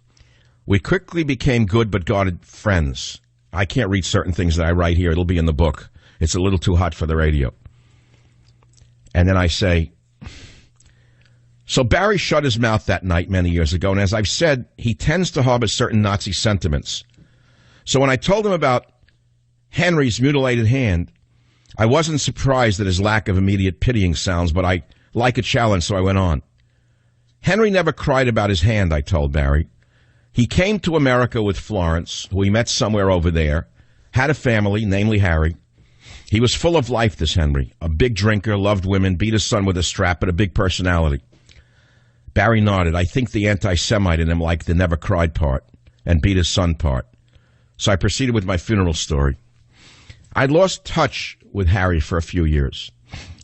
We quickly became good but guarded friends. I can't read certain things that I write here. It'll be in the book. It's a little too hot for the radio. And then I say, so Barry shut his mouth that night many years ago, and as I've said, he tends to harbor certain Nazi sentiments. So when I told him about Henry's mutilated hand, I wasn't surprised at his lack of immediate pitying sounds, but I like a challenge, so I went on. Henry never cried about his hand, I told Barry. He came to America with Florence, who he met somewhere over there, had a family, namely Harry. He was full of life, this Henry, a big drinker, loved women, beat his son with a strap, but a big personality. Barry nodded. I think the anti-Semite in him liked the never cried part and beat his son part. So I proceeded with my funeral story. I'd lost touch with Harry for a few years.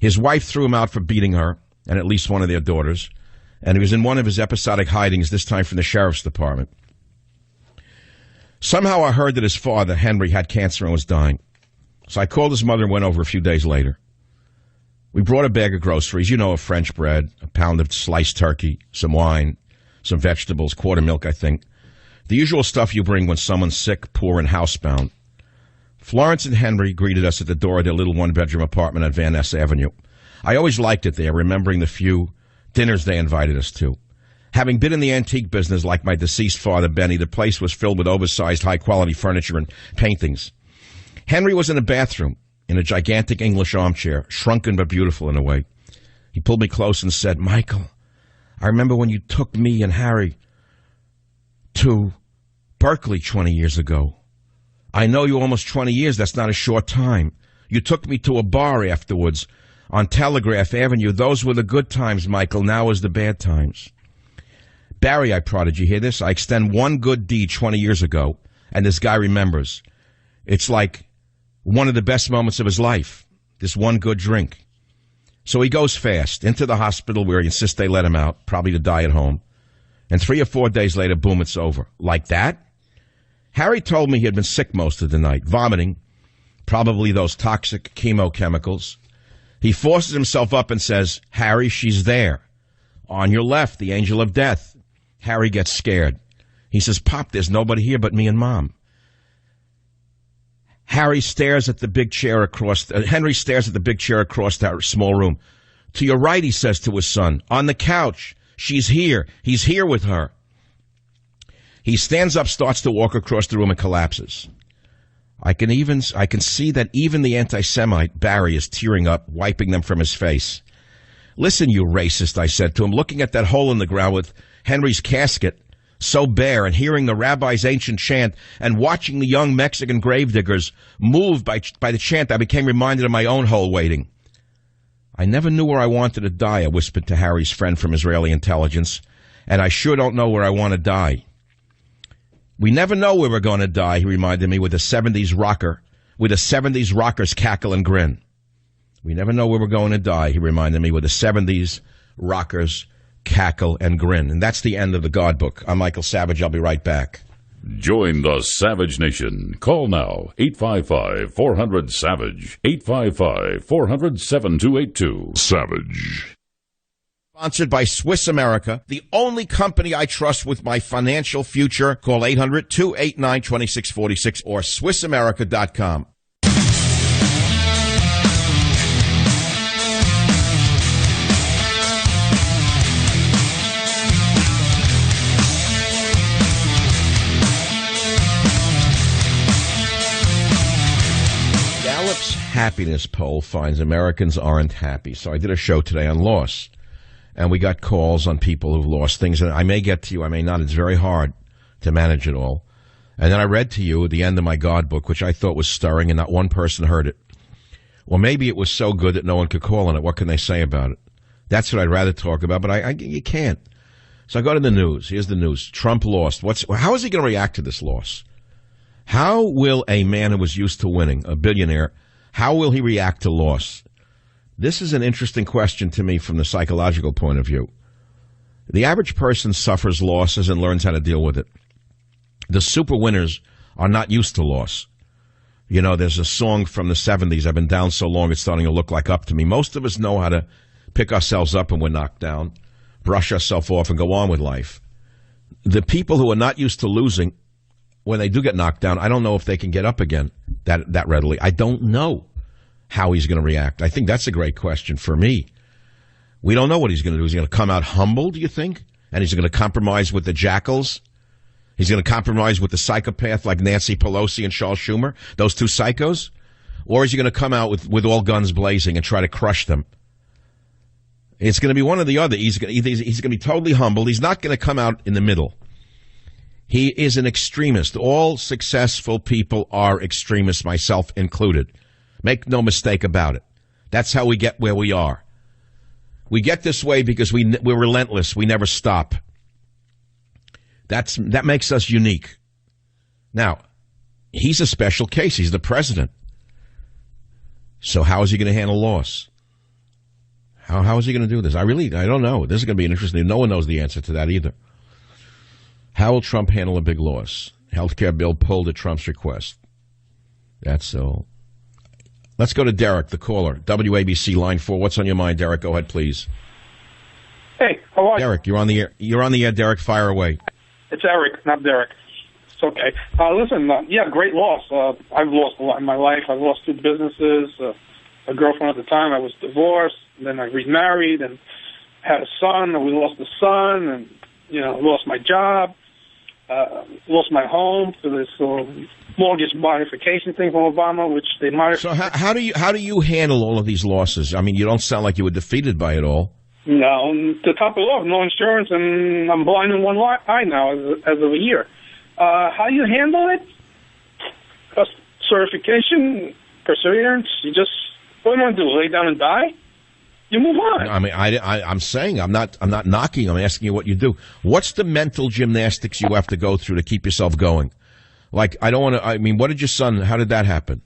His wife threw him out for beating her and at least one of their daughters, and he was in one of his episodic hidings, this time from the sheriff's department. Somehow I heard that his father, Henry, had cancer and was dying. So I called his mother and went over a few days later. We brought a bag of groceries, of French bread, a pound of sliced turkey, some wine, some vegetables, quart of milk, I think. The usual stuff you bring when someone's sick, poor, and housebound. Florence and Henry greeted us at the door of their little one-bedroom apartment on Van Ness Avenue. I always liked it there, remembering the few dinners they invited us to. Having been in the antique business like my deceased father, Benny, the place was filled with oversized, high-quality furniture and paintings. Henry was in a bathroom, in a gigantic English armchair, shrunken but beautiful in a way. He pulled me close and said, Michael, I remember when you took me and Harry to Berkeley 20 years ago. I know you almost 20 years. That's not a short time. You took me to a bar afterwards on Telegraph Avenue. Those were the good times, Michael. Now is the bad times. Barry, I prodded, you hear this? I extend one good deed 20 years ago, and this guy remembers. It's like one of the best moments of his life, this one good drink. So he goes fast into the hospital where he insists they let him out, probably to die at home. And 3 or 4 days later, boom, it's over. Like that? Harry told me he had been sick most of the night, vomiting, probably those toxic chemochemicals. He forces himself up and says, Harry, she's there. On your left, the angel of death. Harry gets scared. He says, Pop, there's nobody here but me and Mom. Henry stares at the big chair across that small room. To your right, he says to his son, on the couch. She's here. He's here with her. He stands up, starts to walk across the room, and collapses. I can see that even the anti-Semite, Barry, is tearing up, wiping them from his face. Listen, you racist, I said to him, looking at that hole in the ground with Henry's casket so bare and hearing the rabbi's ancient chant and watching the young Mexican gravediggers moved by the chant, I became reminded of my own hole waiting. I never knew where I wanted to die, I whispered to Harry's friend from Israeli intelligence, and I sure don't know where I want to die. We never know where we're going to die, he reminded me with a 70s rocker's cackle and grin. We never know where we're going to die, he reminded me with a 70s rocker's cackle and grin. And that's the end of the God Book. I'm Michael Savage. I'll be right back. Join the Savage Nation. Call now, 855-400-SAVAGE, 855-400-7282. Savage. Sponsored by Swiss America, the only company I trust with my financial future. Call 800-289-2646 or SwissAmerica.com. Gallup's happiness poll finds Americans aren't happy. So I did a show today on loss, and we got calls on people who've lost things. And I may get to you, I may not. It's very hard to manage it all. And then I read to you at the end of my God Book, which I thought was stirring, and not one person heard it. Well, maybe it was so good that no one could call on it. What can they say about it? That's what I'd rather talk about, but you can't. So I go to the news. Here's the news. Trump lost. How is he going to react to this loss? How will a man who was used to winning, a billionaire, how will he react to loss? This is an interesting question to me from the psychological point of view. The average person suffers losses and learns how to deal with it. The super winners are not used to loss. You know, there's a song from the 70s, I've been down so long it's starting to look like up to me. Most of us know how to pick ourselves up when we're knocked down, brush ourselves off, and go on with life. The people who are not used to losing, when they do get knocked down, I don't know if they can get up again that readily. I don't know how he's going to react. I think that's a great question for me. We don't know what he's going to do. Is he going to come out humble, do you think? And he's going to compromise with the jackals? He's going to compromise with the psychopath like Nancy Pelosi and Charles Schumer, those two psychos? Or is he going to come out with all guns blazing and try to crush them? It's going to be one or the other. He's going to be totally humble. He's not going to come out in the middle. He is an extremist. All successful people are extremists, myself included. Make no mistake about it. That's how we get where we are. We get this way because we're relentless. We never stop. That makes us unique. Now, he's a special case. He's the president. So how is he going to handle loss? How is he going to do this? I don't know. This is going to be an interesting. No one knows the answer to that either. How will Trump handle a big loss? Healthcare bill pulled at Trump's request. That's so. Let's go to Derek, the caller. WABC line 4. What's on your mind, Derek? Go ahead, please. Hey, how are you? Derek, you're on the air. You're on the air, Derek. Fire away. It's Eric, not Derek. It's okay. Listen, great loss. I've lost a lot in my life. I've lost 2 businesses, a girlfriend at the time. I was divorced, and then I remarried and had a son, and we lost the son, and lost my job, lost my home for this mortgage modification thing from Obama, which they modified. So how do you handle all of these losses? I mean, you don't sound like you were defeated by it all. No, to top it off, no insurance, and I'm blind in one eye now as of a year. How do you handle it? Certification, perseverance. What do you want to do? Lay down and die? You move on. I mean, I'm saying I'm not knocking. I'm asking you what you do. What's the mental gymnastics you have to go through to keep yourself going? Like, I don't want to. I mean, what did your son? How did that happen?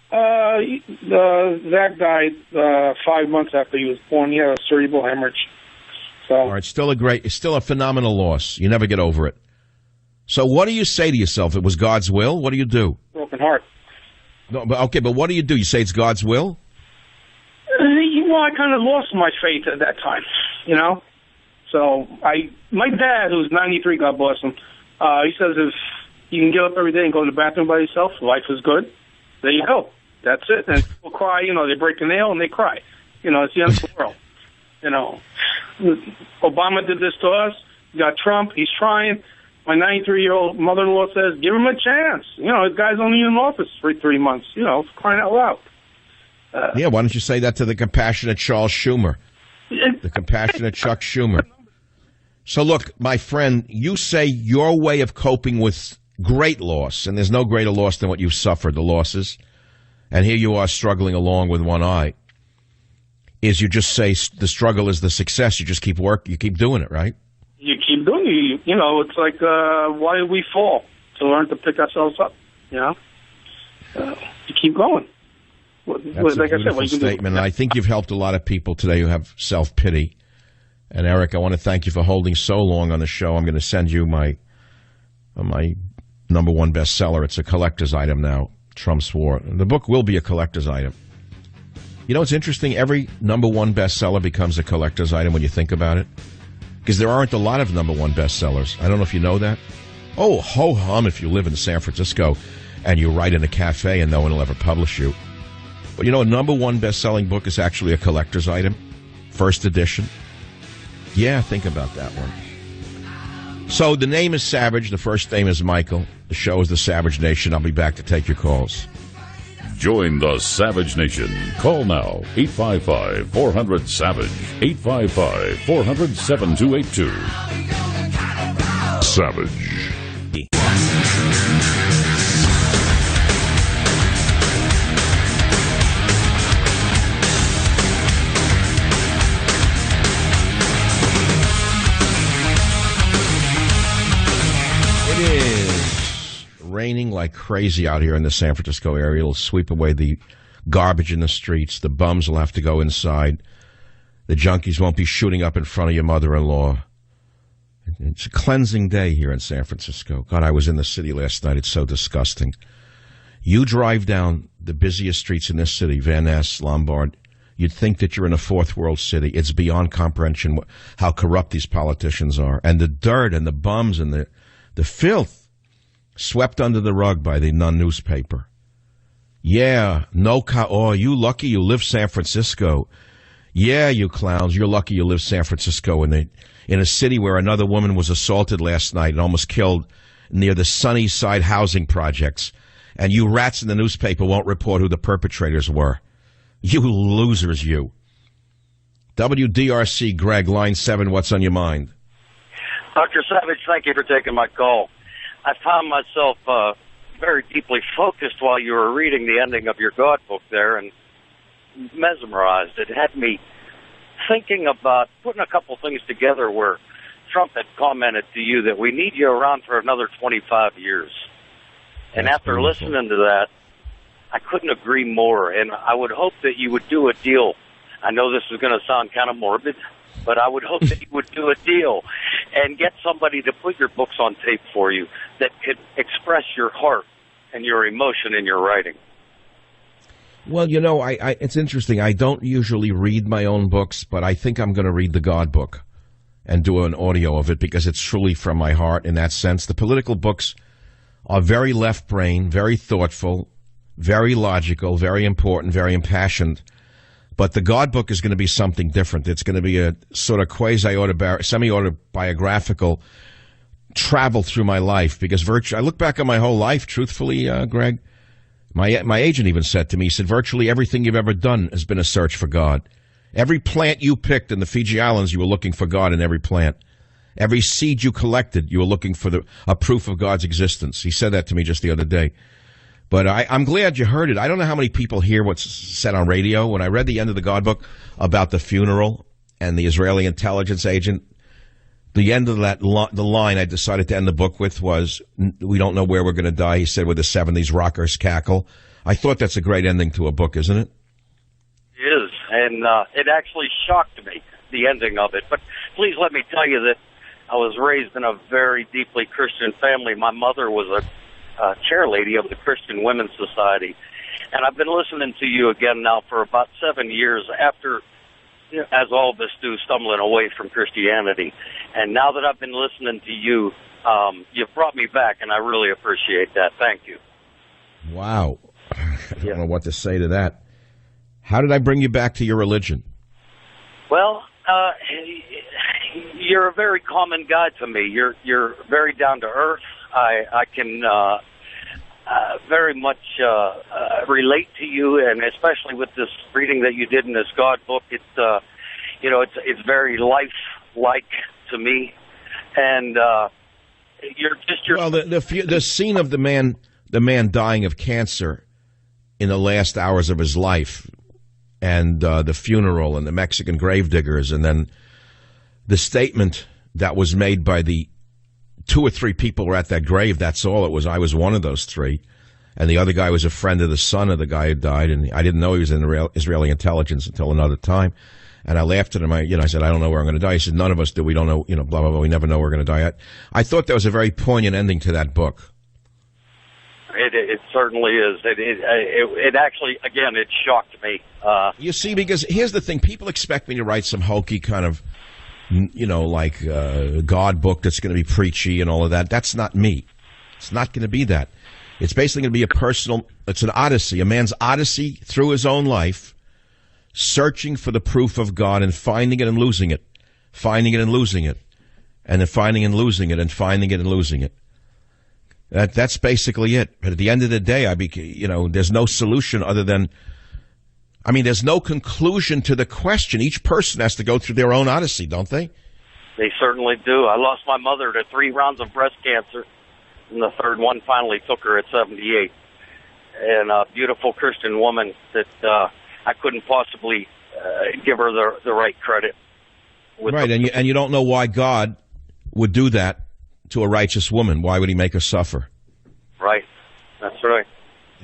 Zach died 5 months after he was born. He had a cerebral hemorrhage. So, all right, it's still a phenomenal loss. You never get over it. So, what do you say to yourself? It was God's will. What do you do? broken heart. No, but what do? You say it's God's will? Well, I kind of lost my faith at that time, you know. So my dad, who's 93, God bless him, he says if you can get up every day and go to the bathroom by yourself, life is good. There you go. That's it. And people cry, you know, they break a nail and they cry. You know, it's the end of the world. You know, Obama did this to us. You got Trump. He's trying. My 93-year-old mother-in-law says, give him a chance. You know, the guy's only in office for 3 months. You know, crying out loud. Yeah, why don't you say that to the compassionate Charles Schumer? The compassionate Chuck Schumer. So look, my friend, you say your way of coping with great loss, and there's no greater loss than what you've suffered, the losses, and here you are struggling along with one eye, is you just say the struggle is the success. You just keep you keep doing it, right? You keep doing it. You know, it's like, why do we fall? To learn to pick ourselves up, you know? You keep going. That's like a beautiful statement, and I think you've helped a lot of people today who have self-pity. And Eric, I want to thank you for holding so long on the show. I'm going to send you my number one bestseller. It's a collector's item now, Trump's War. The book will be a collector's item. You know, it's interesting. Every number one bestseller becomes a collector's item when you think about it. Because there aren't a lot of number one bestsellers. I don't know if you know that. Oh, ho-hum if you live in San Francisco and you write in a cafe and no one will ever publish you. But you know, a number one best-selling book is actually a collector's item. First edition. Yeah, think about that one. So the name is Savage. The first name is Michael. The show is The Savage Nation. I'll be back to take your calls. Join the Savage Nation. Call now, 855-400-SAVAGE, 855-400-7282. Savage. Raining like crazy out here in the San Francisco area. It'll sweep away the garbage in the streets. The bums will have to go inside. The junkies won't be shooting up in front of your mother-in-law. It's a cleansing day here in San Francisco. God, I was in the city last night. It's so disgusting. You drive down the busiest streets in this city, Van Ness, Lombard, you'd think that you're in a fourth world city. It's beyond comprehension how corrupt these politicians are. And the dirt and the bums and the filth swept under the rug by the Nun newspaper. Yeah, you lucky you live San Francisco. Yeah, you clowns, you're lucky you live San Francisco in a city where another woman was assaulted last night and almost killed near the Sunnyside housing projects. And you rats in the newspaper won't report who the perpetrators were. You losers, you. WDRC, Greg, line 7, what's on your mind? Dr. Savage, thank you for taking my call. I found myself very deeply focused while you were reading the ending of your God book there and mesmerized. It had me thinking about putting a couple things together where Trump had commented to you that we need you around for another 25 years. And That's after beautiful. listening to that, I couldn't agree more. And I would hope that you would do a deal. I know this is going to sound kind of morbid, but I would hope that you would do a deal and get somebody to put your books on tape for you that could express your heart and your emotion in your writing. Well, you know, it's interesting. I don't usually read my own books, but I think I'm going to read the God book and do an audio of it because it's truly from my heart in that sense. The political books are very left-brain, very thoughtful, very logical, very important, very impassioned. But the God book is going to be something different. It's going to be a sort of semi-autobiographical travel through my life because I look back on my whole life, truthfully, Greg. My agent even said to me, he said, virtually everything you've ever done has been a search for God. Every plant you picked in the Fiji Islands, you were looking for God in every plant. Every seed you collected, you were looking for a proof of God's existence. He said that to me just the other day. But I'm glad you heard it. I don't know how many people hear what's said on radio. When I read the end of the God book about the funeral and the Israeli intelligence agent, the end of that the line I decided to end the book with was, we don't know where we're going to die, he said, with the 70s rockers cackle. I thought that's a great ending to a book, isn't it? It is, and it actually shocked me, the ending of it. But please let me tell you that I was raised in a very deeply Christian family. My mother was a chair lady of the Christian Women's Society. And I've been listening to you again now for about 7 years after, as all of us do, stumbling away from Christianity. And now that I've been listening to you, you've brought me back, and I really appreciate that. Thank you. Wow. I don't know what to say to that. How did I bring you back to your religion? Well, you're a very common guy to me. You're very down to earth. I can very much relate to you, and especially with this reading that you did in this God book. It's very life-like to me, and well, the scene of the man dying of cancer in the last hours of his life, and the funeral and the Mexican gravediggers, and then the statement that was made by the 2 or 3 people were at that grave. That's all it was. I was one of those 3. And the other guy was a friend of the son of the guy who died. And I didn't know he was in the Israeli intelligence until another time. And I laughed at him. I said, I don't know where I'm going to die. He said, none of us do. We don't know, blah, blah, blah. We never know where we're going to die. I thought that was a very poignant ending to that book. It certainly is. It actually, again, it shocked me. You see, because here's the thing. People expect me to write some hokey kind of, God book that's going to be preachy and all of that. That's not me. It's not going to be that. It's basically going to be it's an odyssey, a man's odyssey through his own life, searching for the proof of God and finding it and losing it, finding it and losing it, and then finding and losing it and finding it and losing it. That's basically it. But at the end of the day, there's no solution other than, there's no conclusion to the question. Each person has to go through their own odyssey, don't they? They certainly do. I lost my mother to 3 rounds of breast cancer, and the third one finally took her at 78. And a beautiful Christian woman that I couldn't possibly give her the right credit. Right, and you don't know why God would do that to a righteous woman. Why would he make her suffer? Right, that's right.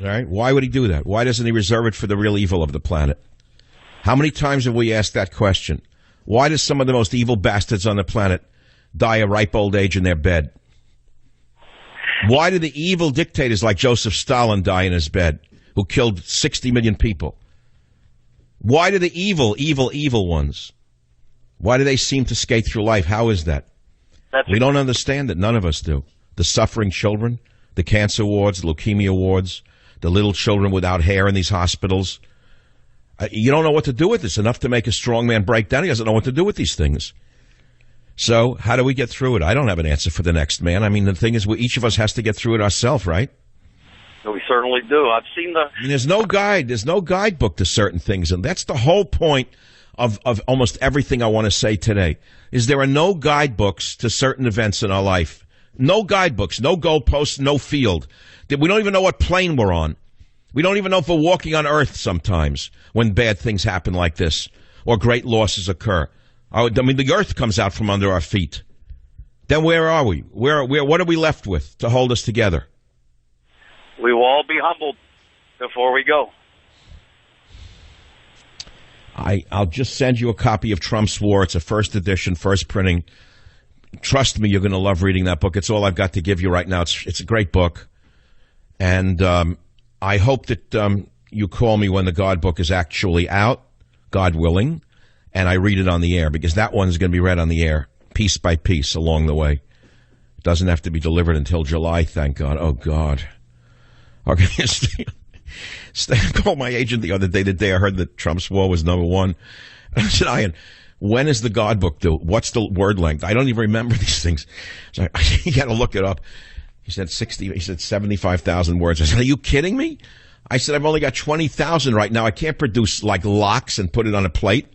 All right. Why would he do that? Why doesn't he reserve it for the real evil of the planet? How many times have we asked that question? Why does some of the most evil bastards on the planet die a ripe old age in their bed? Why do the evil dictators like Joseph Stalin die in his bed, who killed 60 million people? Why do the evil ones, why do they seem to skate through life? How is that? We don't understand it. None of us do. The suffering children, the cancer wards, leukemia wards, the little children without hair in these hospitals. You don't know what to do with this. Enough to make a strong man break down. He doesn't know what to do with these things. So how do we get through it? I don't have an answer for the next man. The thing is, each of us has to get through it ourselves, right? We certainly do. I've seen there's no guide. There's no guidebook to certain things, and that's the whole point of almost everything I want to say today, is there are no guidebooks to certain events in our life. No guidebooks, no goalposts, no field. We don't even know what plane we're on. We don't even know if we're walking on Earth sometimes when bad things happen like this or great losses occur. The Earth comes out from under our feet. Then where are we? What are we left with to hold us together? We will all be humbled before we go. I'll just send you a copy of Trump's War. It's a first edition, first printing. Trust me, you're going to love reading that book. It's all I've got to give you right now. It's a great book. And I hope that you call me when the God book is actually out, God willing, and I read it on the air, because that one's going to be read on the air, piece by piece, along the way. It doesn't have to be delivered until July, thank God. Oh, God. Okay, I called my agent the other day, I heard that Trump's War was #1. And I said, Ian, when is the God book due? What's the word length? I don't even remember these things. So you got to look it up. He said 75,000 words. I said, are you kidding me? I said, I've only got 20,000 right now. I can't produce like lox and put it on a plate.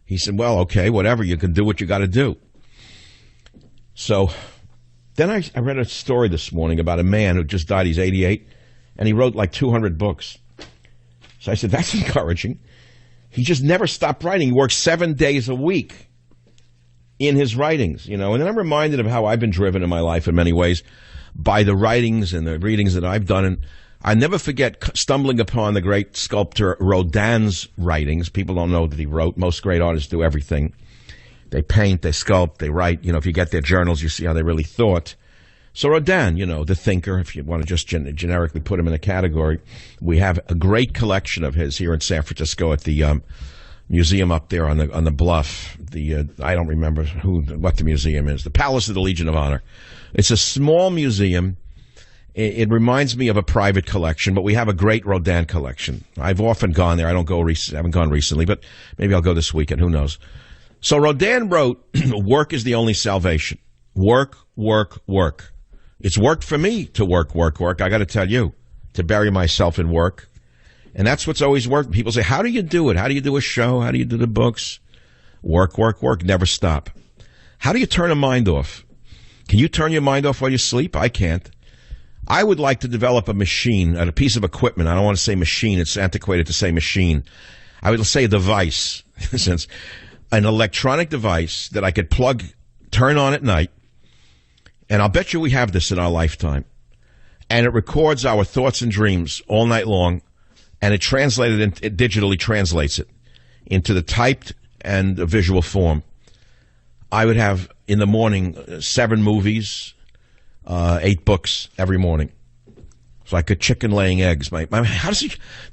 He said, well, okay, whatever. You can do what you got to do. So then I read a story this morning about a man who just died. He's 88. And he wrote like 200 books. So I said, that's encouraging. He just never stopped writing. He worked 7 days a week in his writings, And then I'm reminded of how I've been driven in my life in many ways by the writings and the readings that I've done. And I never forget stumbling upon the great sculptor Rodin's writings. People don't know that he wrote. Most great artists do everything. They paint, they sculpt, they write. If you get their journals, you see how they really thought. So Rodin, the thinker, if you want to just generically put him in a category, we have a great collection of his here in San Francisco at the museum up there on the bluff. I don't remember what the museum is. The Palace of the Legion of Honor. It's a small museum. It reminds me of a private collection, but we have a great Rodin collection. I've often gone there. I haven't gone recently, but maybe I'll go this weekend. Who knows? So Rodin wrote, "Work is the only salvation. Work, work, work." It's worked for me to work. I got to tell you, to bury myself in work. And that's what's always worked. People say, how do you do it? How do you do a show? How do you do the books? Work, work, work. Never stop. How do you turn a mind off? Can you turn your mind off while you sleep? I can't. I would like to develop a machine, a piece of equipment. I don't want to say machine. It's antiquated to say machine. I would say device, in a sense. An electronic device that I could turn on at night. And I'll bet you we have this in our lifetime. And it records our thoughts and dreams all night long. And it digitally translates it into the typed and visual form. I would have, in the morning, 7 movies, 8 books every morning. It's like a chicken laying eggs. Do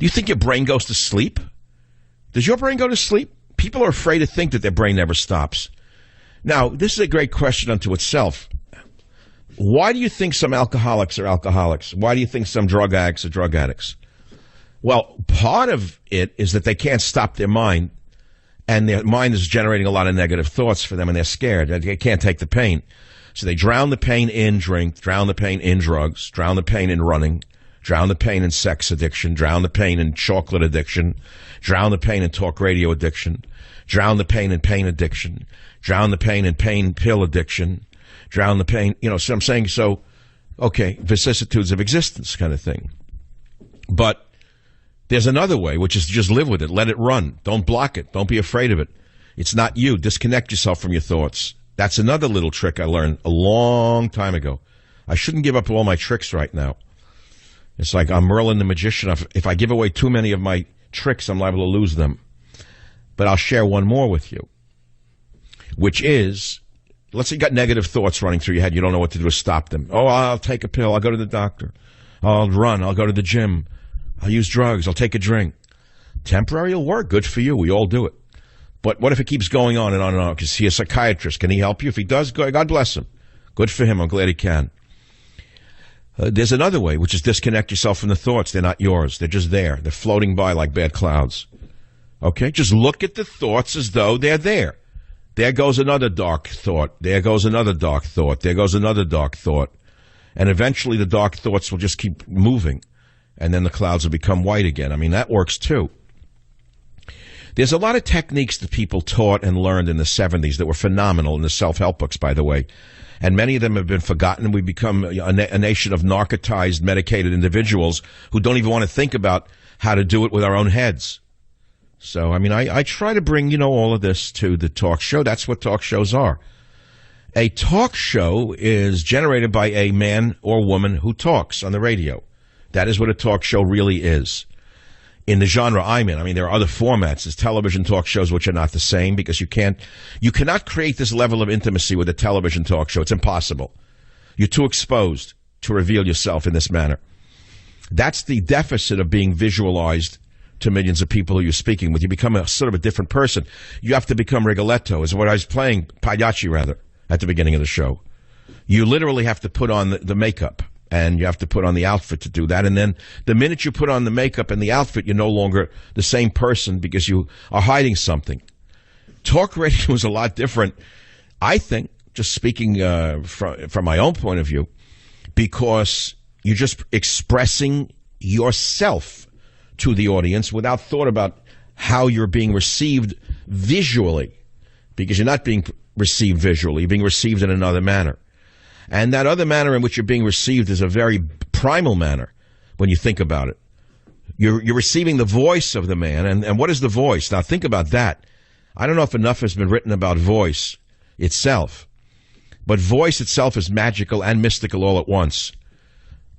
you think your brain goes to sleep? Does your brain go to sleep? People are afraid to think that their brain never stops. Now, this is a great question unto itself. Why do you think some alcoholics are alcoholics? Why do you think some drug addicts are drug addicts? Well, part of it is that they can't stop their mind, and their mind is generating a lot of negative thoughts for them, and they're scared. They can't take the pain. So they drown the pain in drink, drown the pain in drugs, drown the pain in running, drown the pain in sex addiction, drown the pain in chocolate addiction, drown the pain in talk radio addiction, drown the pain in pain addiction, drown the pain in pain pill addiction, drown the pain, so I'm saying, vicissitudes of existence kind of thing. But there's another way, which is to just live with it. Let it run. Don't block it. Don't be afraid of it. It's not you. Disconnect yourself from your thoughts. That's another little trick I learned a long time ago. I shouldn't give up all my tricks right now. It's like I'm Merlin the magician. If I give away too many of my tricks, I'm liable to lose them. But I'll share one more with you, which is, let's say you got negative thoughts running through your head. You don't know what to do to stop them. Oh, I'll take a pill. I'll go to the doctor. I'll run. I'll go to the gym. I'll use drugs. I'll take a drink. Temporary will work. Good for you. We all do it. But what if it keeps going on and on and on? Is he a psychiatrist? Can he help you? If he does, God bless him. Good for him. I'm glad he can. There's another way, which is disconnect yourself from the thoughts. They're not yours. They're just there. They're floating by like bad clouds. Okay? Just look at the thoughts as though they're there. There goes another dark thought. There goes another dark thought. There goes another dark thought. And eventually the dark thoughts will just keep moving. And then the clouds will become white again. I mean, that works too. There's a lot of techniques that people taught and learned in the 70s that were phenomenal in the self-help books, by the way. And many of them have been forgotten. We've become a nation of narcotized, medicated individuals who don't even want to think about how to do it with our own heads. So, I mean, I try to bring, all of this to the talk show. That's what talk shows are. A talk show is generated by a man or woman who talks on the radio. That is what a talk show really is. In the genre I'm in, I mean, there are other formats. There's television talk shows which are not the same because you cannot create this level of intimacy with a television talk show. It's impossible. You're too exposed to reveal yourself in this manner. That's the deficit of being visualized to millions of people who you're speaking with. You become a sort of a different person. You have to become Rigoletto, is what I was playing, Pagliacci rather, at the beginning of the show. You literally have to put on the makeup. And you have to put on the outfit to do that. And then the minute you put on the makeup and the outfit, you're no longer the same person because you are hiding something. Talk radio is a lot different, I think, just speaking from my own point of view, because you're just expressing yourself to the audience without thought about how you're being received visually, because you're not being received visually, you're being received in another manner. And that other manner in which you're being received is a very primal manner, when you think about it. You're receiving the voice of the man, and what is the voice? Now think about that. I don't know if enough has been written about voice itself, but voice itself is magical and mystical all at once.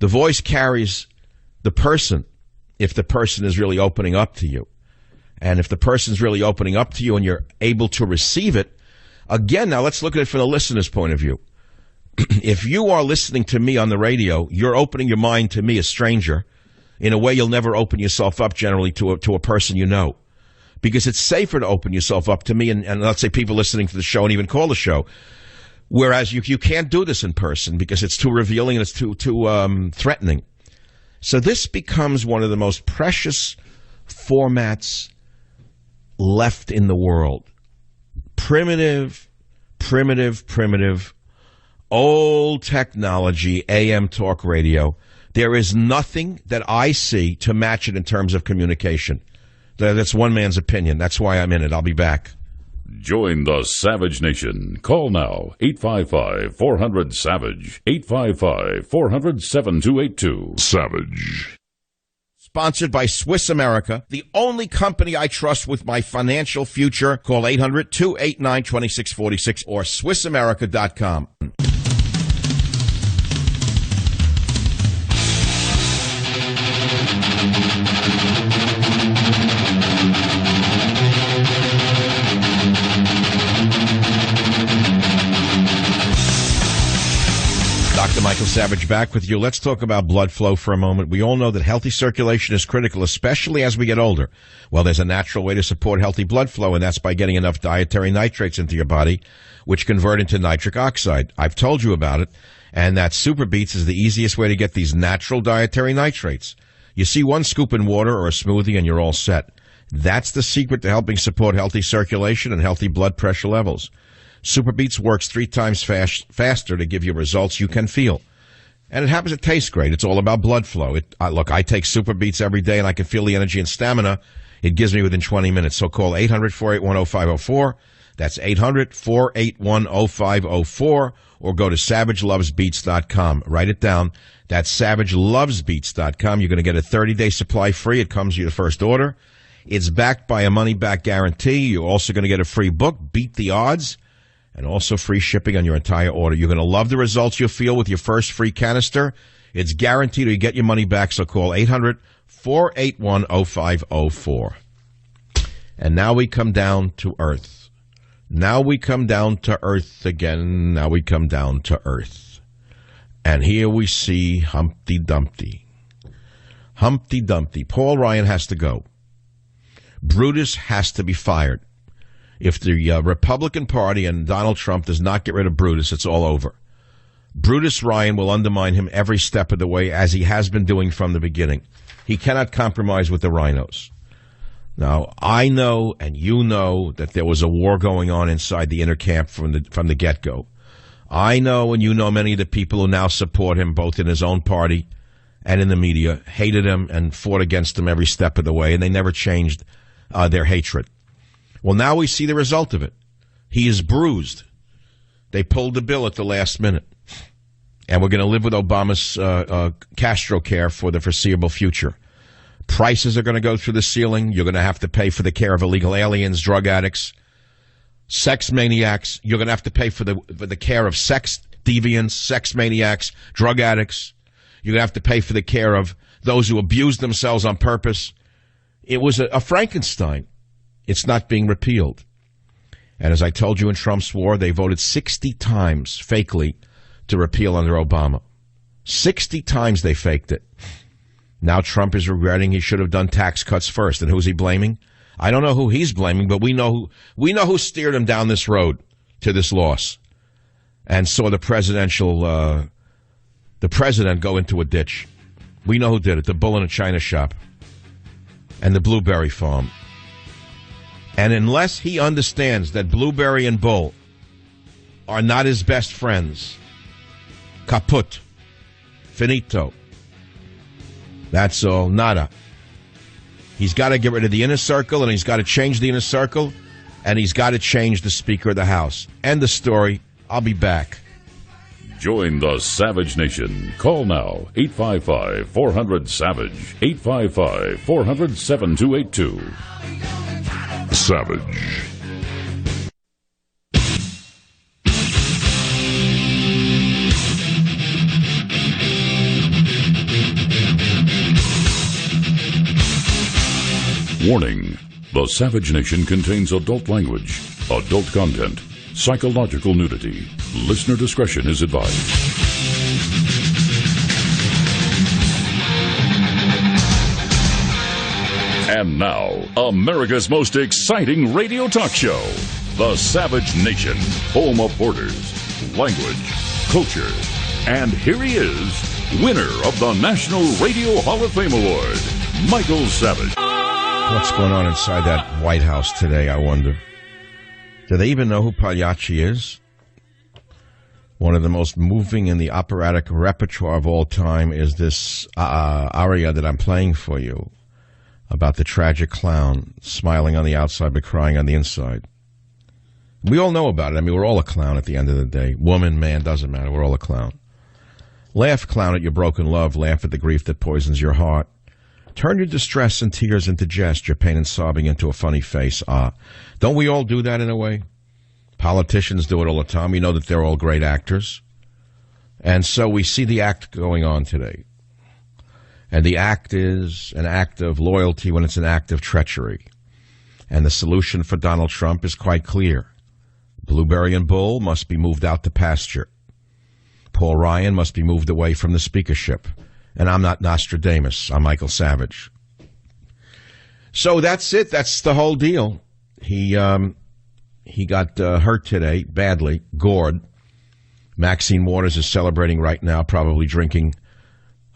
The voice carries the person, if the person is really opening up to you. And if the person's really opening up to you and you're able to receive it, again, now let's look at it from the listener's point of view. If you are listening to me on the radio, you're opening your mind to me, a stranger, in a way you'll never open yourself up generally to a person you know. Because it's safer to open yourself up to me and let's say people listening to the show and even call the show. Whereas you can't do this in person because it's too revealing and it's too threatening. So this becomes one of the most precious formats left in the world. Primitive, old technology, AM talk radio. There is nothing that I see to match it in terms of communication. That's one man's opinion. That's why I'm in it. I'll be back. Join the Savage Nation. Call now, 855-400-SAVAGE, 855-400-7282. Savage. Sponsored by Swiss America, the only company I trust with my financial future. Call 800-289-2646 or SwissAmerica.com. Dr. Michael Savage back with you. Let's talk about blood flow for a moment. We all know that healthy circulation is critical, especially as we get older. Well, there's a natural way to support healthy blood flow, and that's by getting enough dietary nitrates into your body, which convert into nitric oxide. I've told you about it, and that Super Beets is the easiest way to get these natural dietary nitrates. You see one scoop in water or a smoothie, and you're all set. That's the secret to helping support healthy circulation and healthy blood pressure levels. Super Beets works 3 times faster to give you results you can feel. And it happens to taste great. It's all about blood flow. Look, I take Super Beets every day, and I can feel the energy and stamina it gives me within 20 minutes. So call 800-481-0504. That's 800-481-0504. Or go to SavageLovesBeets.com. Write it down. That's SavageLovesBeets.com. You're going to get a 30-day supply free. It comes with your first order. It's backed by a money-back guarantee. You're also going to get a free book, Beat the Odds, and also free shipping on your entire order. You're going to love the results you'll feel with your first free canister. It's guaranteed to get your money back, so call 800-481-0504. And now we come down to earth. Now we come down to earth again. Now we come down to earth. And here we see Humpty Dumpty. Humpty Dumpty. Paul Ryan has to go. Brutus has to be fired. If the Republican Party and Donald Trump does not get rid of Brutus, it's all over. Brutus Ryan will undermine him every step of the way, as he has been doing from the beginning. He cannot compromise with the rhinos. Now, I know and you know that there was a war going on inside the inner camp from the get-go. I know and you know many of the people who now support him, both in his own party and in the media, hated him and fought against him every step of the way, and they never changed their hatred. Well, now we see the result of it. He is bruised. They pulled the bill at the last minute. And we're going to live with Obama's Castro care for the foreseeable future. Prices are going to go through the ceiling. You're going to have to pay for the care of illegal aliens, drug addicts, sex maniacs. You're going to have to pay for the care of sex deviants, sex maniacs, drug addicts. You're going to have to pay for the care of those who abuse themselves on purpose. It was a Frankenstein. It's not being repealed. And as I told you in Trump's war, they voted 60 times fakely to repeal under Obama. 60 times they faked it. Now Trump is regretting he should have done tax cuts first. And who's he blaming? I don't know who he's blaming, but we know who steered him down this road to this loss and saw the president go into a ditch. We know who did it, the bull in a china shop and the blueberry farm. And unless he understands that Blueberry and Bull are not his best friends, kaput, finito. That's all, nada. He's got to get rid of the inner circle, and he's got to change the inner circle, and he's got to change the Speaker of the House. End the story. I'll be back. Join the Savage Nation. Call now, 855-400-SAVAGE, 855-400-7282. Savage. Warning. The Savage Nation contains adult language, adult content, psychological nudity. Listener discretion is advised. And now, America's most exciting radio talk show, The Savage Nation, home of borders, language, culture. And here he is, winner of the National Radio Hall of Fame Award, Michael Savage. What's going on inside that White House today, I wonder? Do they even know who Pagliacci is? One of the most moving in the operatic repertoire of all time is this aria that I'm playing for you about the tragic clown smiling on the outside but crying on the inside. We all know about it. I mean, we're all a clown at the end of the day. Woman, man, doesn't matter. We're all a clown. Laugh, clown, at your broken love. Laugh at the grief that poisons your heart. Turn your distress and tears into jest, your pain and sobbing into a funny face. Don't we all do that in a way? Politicians do it all the time. We know that they're all great actors. And so we see the act going on today. And the act is an act of loyalty when it's an act of treachery. And the solution for Donald Trump is quite clear. Blueberry and Bull must be moved out to pasture. Paul Ryan must be moved away from the speakership. And I'm not Nostradamus. I'm Michael Savage. So that's it. That's the whole deal. He got hurt today, badly, gored. Maxine Waters is celebrating right now, probably drinking.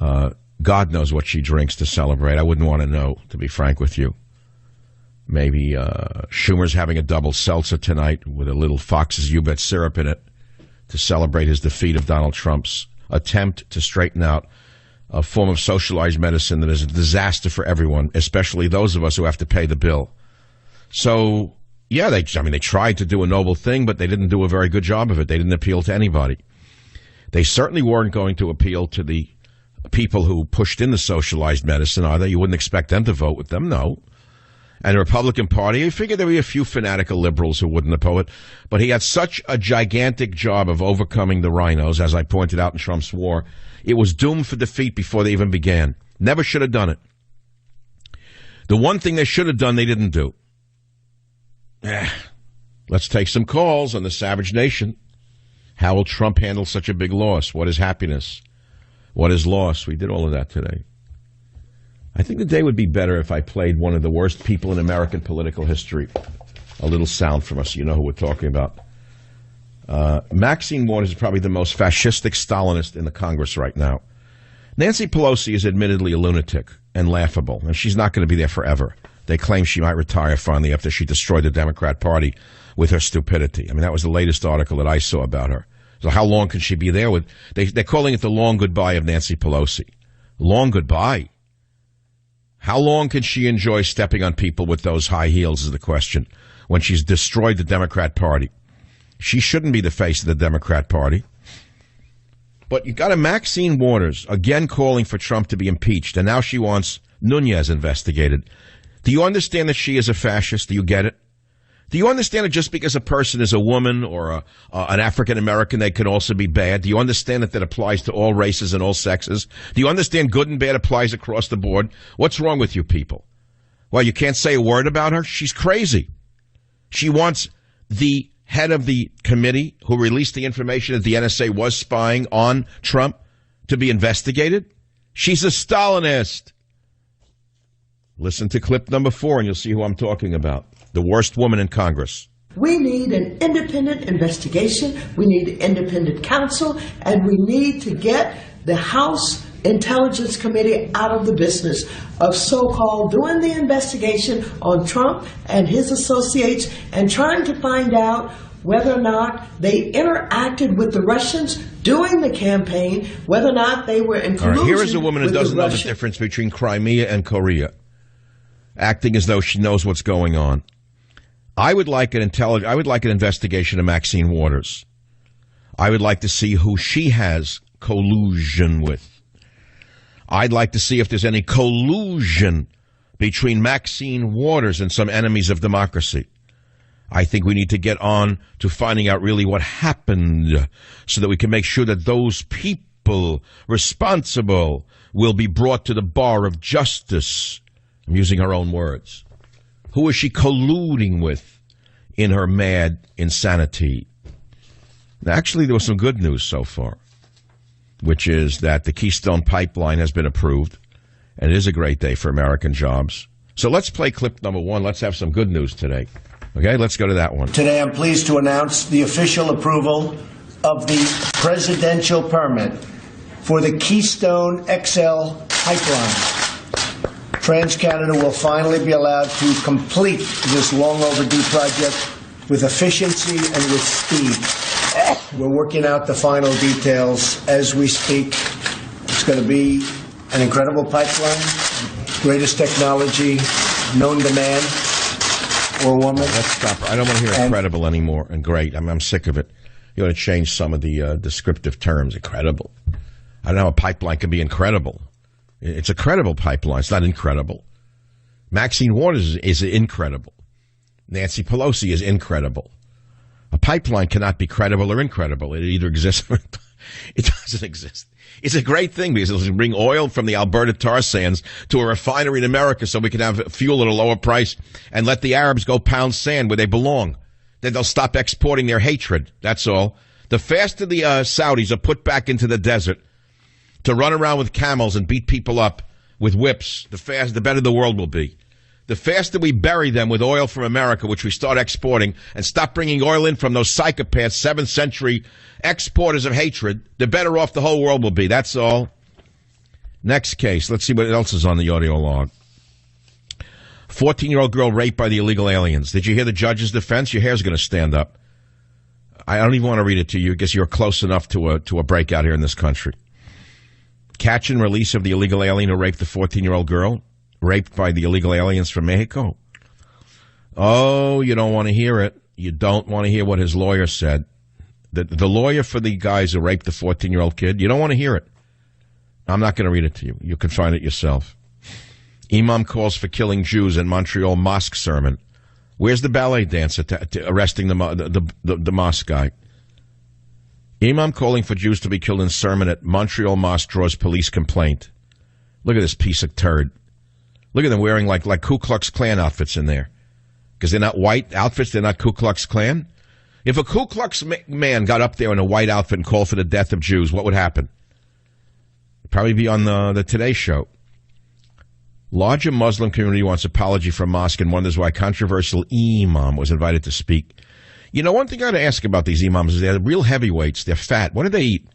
God knows what she drinks to celebrate. I wouldn't want to know, to be frank with you. Maybe Schumer's having a double seltzer tonight with a little Fox's U-Bet syrup in it to celebrate his defeat of Donald Trump's attempt to straighten out a form of socialized medicine that is a disaster for everyone, especially those of us who have to pay the bill. So, yeah, they tried to do a noble thing, but they didn't do a very good job of it. They didn't appeal to anybody. They certainly weren't going to appeal to the people who pushed in the socialized medicine, are they? You wouldn't expect them to vote with them, no. And the Republican Party, I figured there would be a few fanatical liberals who wouldn't oppose it, but he had such a gigantic job of overcoming the rhinos, as I pointed out in Trump's war. It was doomed for defeat before they even began. Never should have done it. The one thing they should have done, they didn't do. Let's take some calls on the Savage Nation. How will Trump handle such a big loss? What is happiness? What is loss? We did all of that today. I think the day would be better if I played one of the worst people in American political history. A little sound from us, you know who we're talking about. Maxine Waters is probably the most fascistic Stalinist in the Congress right now. Nancy Pelosi is admittedly a lunatic and laughable, and she's not going to be there forever. They claim she might retire finally after she destroyed the Democrat Party with her stupidity. I mean, that was the latest article that I saw about her. So how long can she be there? They're calling it the long goodbye of Nancy Pelosi. Long goodbye? How long can she enjoy stepping on people with those high heels is the question, when she's destroyed the Democrat Party. She shouldn't be the face of the Democrat Party. But you got a Maxine Waters, again calling for Trump to be impeached, and now she wants Nunes investigated. Do you understand that she is a fascist? Do you get it? Do you understand that just because a person is a woman or an African-American, they can also be bad? Do you understand that applies to all races and all sexes? Do you understand good and bad applies across the board? What's wrong with you people? Well, you can't say a word about her? She's crazy. She wants the head of the committee who released the information that the NSA was spying on Trump to be investigated? She's a Stalinist. Listen to clip number 4 and you'll see who I'm talking about. The worst woman in Congress. We need an independent investigation. We need independent counsel, and we need to get the House Intelligence Committee out of the business of so-called doing the investigation on Trump and his associates and trying to find out whether or not they interacted with the Russians during the campaign, whether or not they were in collusion. All right, here is a woman who doesn't know the difference between Crimea and Korea, acting as though she knows what's going on. I would like an investigation of Maxine Waters. I would like to see who she has collusion with. I'd like to see if there's any collusion between Maxine Waters and some enemies of democracy. I think we need to get on to finding out really what happened so that we can make sure that those people responsible will be brought to the bar of justice. I'm using her own words. Who is she colluding with in her mad insanity? Now, actually, there was some good news so far, which is that the Keystone Pipeline has been approved, and it is a great day for American jobs. So let's play clip number one. Let's have some good news today. Okay, let's go to that one. Today, I'm pleased to announce the official approval of the presidential permit for the Keystone XL pipeline. TransCanada will finally be allowed to complete this long overdue project with efficiency and with speed. We're working out the final details as we speak. It's going to be an incredible pipeline, greatest technology, known to man or woman. Let's stop. I don't want to hear incredible anymore and great. I'm sick of it. You want to change some of the descriptive terms. Incredible. I don't know how a pipeline can be incredible. It's a credible pipeline. It's not incredible. Maxine Waters is incredible. Nancy Pelosi is incredible. A pipeline cannot be credible or incredible. It either exists or it doesn't exist. It's a great thing because it'll bring oil from the Alberta tar sands to a refinery in America so we can have fuel at a lower price and let the Arabs go pound sand where they belong. Then they'll stop exporting their hatred. That's all. The faster the Saudis are put back into the desert to run around with camels and beat people up with whips, the better the world will be. The faster we bury them with oil from America, which we start exporting, and stop bringing oil in from those psychopaths, 7th century exporters of hatred, the better off the whole world will be. That's all. Next case. Let's see what else is on the audio log. 14-year-old girl raped by the illegal aliens. Did you hear the judge's defense? Your hair's going to stand up. I don't even want to read it to you because you're close enough to a breakout here in this country. Catch and release of the illegal alien who raped the 14-year-old girl, raped by the illegal aliens from Mexico. Oh, you don't want to hear it. You don't want to hear what his lawyer said. The lawyer for the guys who raped the 14-year-old kid, you don't want to hear it. I'm not going to read it to you. You can find it yourself. Imam calls for killing Jews in Montreal mosque sermon. Where's the ballet dancer arresting the mosque guy? Imam calling for Jews to be killed in sermon at Montreal mosque draws police complaint. Look at this piece of turd. Look at them wearing like Ku Klux Klan outfits in there. Because they're not white outfits, they're not Ku Klux Klan. If a Ku Klux man got up there in a white outfit and called for the death of Jews, what would happen? Probably be on the Today Show. Larger Muslim community wants apology from mosque and wonders why controversial imam was invited to speak. You know, one thing I got to ask about these imams is they're real heavyweights. They're fat. What do they eat?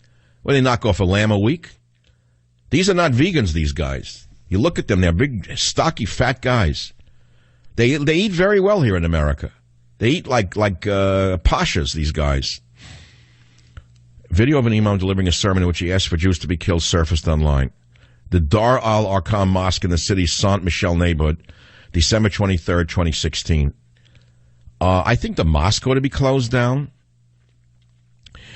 What, do they knock off a lamb a week? These are not vegans, these guys. You look at them, they're big, stocky, fat guys. They eat very well here in America. They eat like pashas, these guys. Video of an imam delivering a sermon in which he asked for Jews to be killed surfaced online. The Dar al-Arqam Mosque in the city's Saint-Michel neighborhood, December 23rd, 2016. I think the mosque ought to be closed down.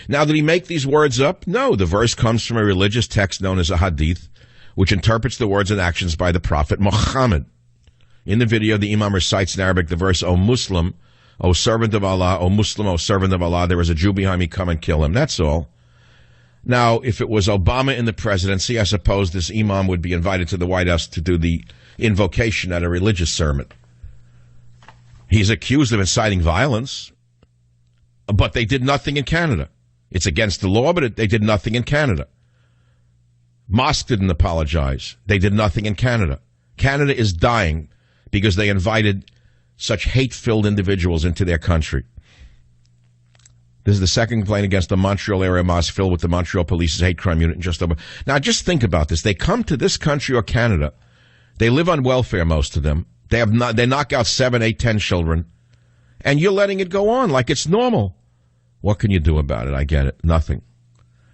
Now, did he make these words up? No, the verse comes from a religious text known as a hadith, which interprets the words and actions by the Prophet Muhammad. In the video, the imam recites in Arabic the verse, O Muslim, O servant of Allah, O Muslim, O servant of Allah, there is a Jew behind me, come and kill him. That's all. Now, if it was Obama in the presidency, I suppose this imam would be invited to the White House to do the invocation at a religious sermon. He's accused of inciting violence, but they did nothing in Canada. It's against the law, but they did nothing in Canada. Mosque didn't apologize. They did nothing in Canada. Canada is dying because they invited such hate-filled individuals into their country. This is the second complaint against the Montreal area mosque filled with the Montreal Police's hate crime unit. Now, just think about this. They come to this country or Canada. They live on welfare, most of them. They knock out 7, 8, 10 children. And you're letting it go on like it's normal. What can you do about it? I get it. Nothing.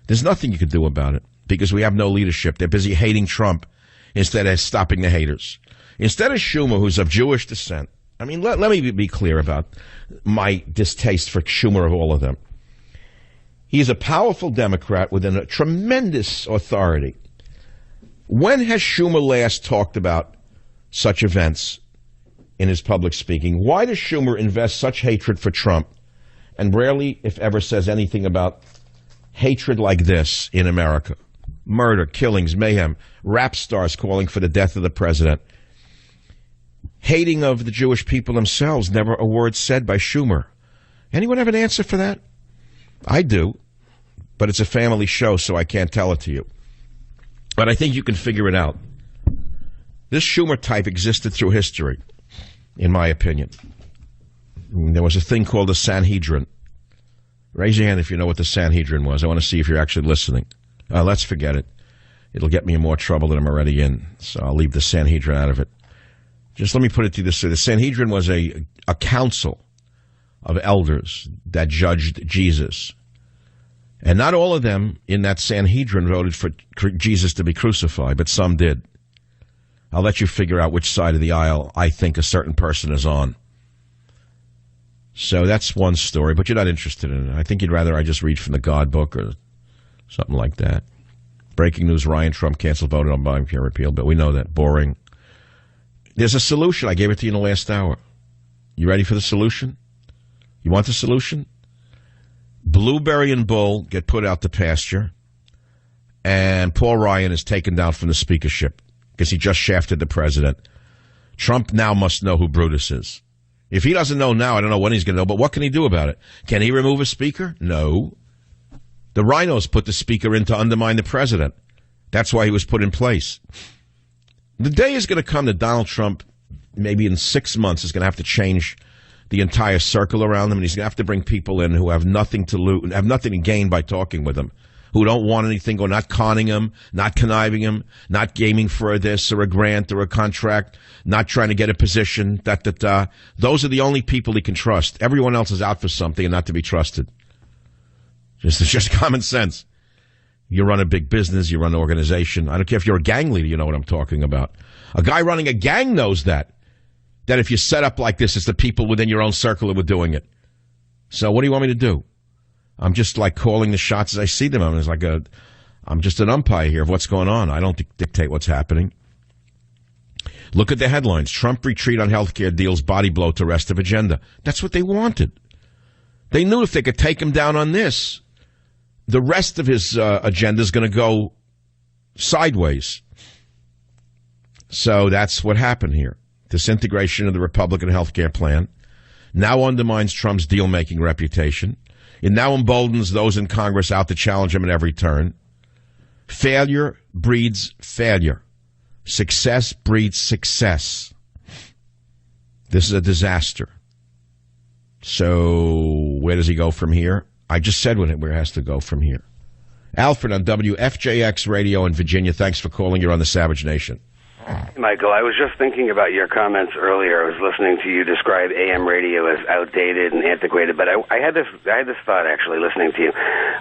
There's nothing you can do about it because we have no leadership. They're busy hating Trump instead of stopping the haters. Instead of Schumer, who's of Jewish descent. I mean, let me be clear about my distaste for Schumer of all of them. He is a powerful Democrat with a tremendous authority. When has Schumer last talked about such events in his public speaking? Why does Schumer invest such hatred for Trump and rarely, if ever, says anything about hatred like this in America? Murder, killings, mayhem, rap stars calling for the death of the president. Hating of the Jewish people themselves, never a word said by Schumer. Anyone have an answer for that? I do, but it's a family show, so I can't tell it to you. But I think you can figure it out. This Schumer type existed through history, in my opinion. There was a thing called the Sanhedrin. Raise your hand if you know what the Sanhedrin was. I want to see if you're actually listening. Let's forget it. It'll get me in more trouble than I'm already in, so I'll leave the Sanhedrin out of it. Just let me put it to you this way. The Sanhedrin was a council of elders that judged Jesus. And not all of them in that Sanhedrin voted for Jesus to be crucified, but some did. I'll let you figure out which side of the aisle I think a certain person is on. So that's one story, but you're not interested in it. I think you'd rather I just read from the God book or something like that. Breaking news, Ryan Trump canceled vote on Obamacare repeal, but we know that. Boring. There's a solution. I gave it to you in the last hour. You ready for the solution? You want the solution? Blueberry and Bull get put out to pasture, and Paul Ryan is taken down from the speakership because he just shafted the president. Trump now must know who Brutus is. If he doesn't know now, I don't know when he's going to know, but what can he do about it? Can he remove a speaker? No. The rhinos put the speaker in to undermine the president. That's why he was put in place. The day is going to come that Donald Trump, maybe in 6 months, is going to have to change the entire circle around him, and he's going to have to bring people in who have nothing to lose, have nothing to gain by talking with him, who don't want anything, or not conning him, not conniving him, not gaming for this or a grant or a contract, not trying to get a position. Those are the only people he can trust. Everyone else is out for something and not to be trusted. It's just common sense. You run a big business, you run an organization. I don't care if you're a gang leader, you know what I'm talking about. A guy running a gang knows that if you set up like this, it's the people within your own circle who are doing it. So what do you want me to do? I'm just like calling the shots as I see them. I'm just an umpire here of what's going on. I don't dictate what's happening. Look at the headlines. Trump retreat on health care deals, body blow to rest of agenda. That's what they wanted. They knew if they could take him down on this, the rest of his agenda is going to go sideways. So that's what happened here. Disintegration of the Republican health care plan now undermines Trump's deal-making reputation. It now emboldens those in Congress out to challenge him at every turn. Failure breeds failure. Success breeds success. This is a disaster. So where does he go from here? I just said where it has to go from here. Alfred on WFJX Radio in Virginia. Thanks for calling. You're on the Savage Nation. Michael, I was just thinking about your comments earlier. I was listening to you describe AM radio as outdated and antiquated, but I had this thought actually listening to you.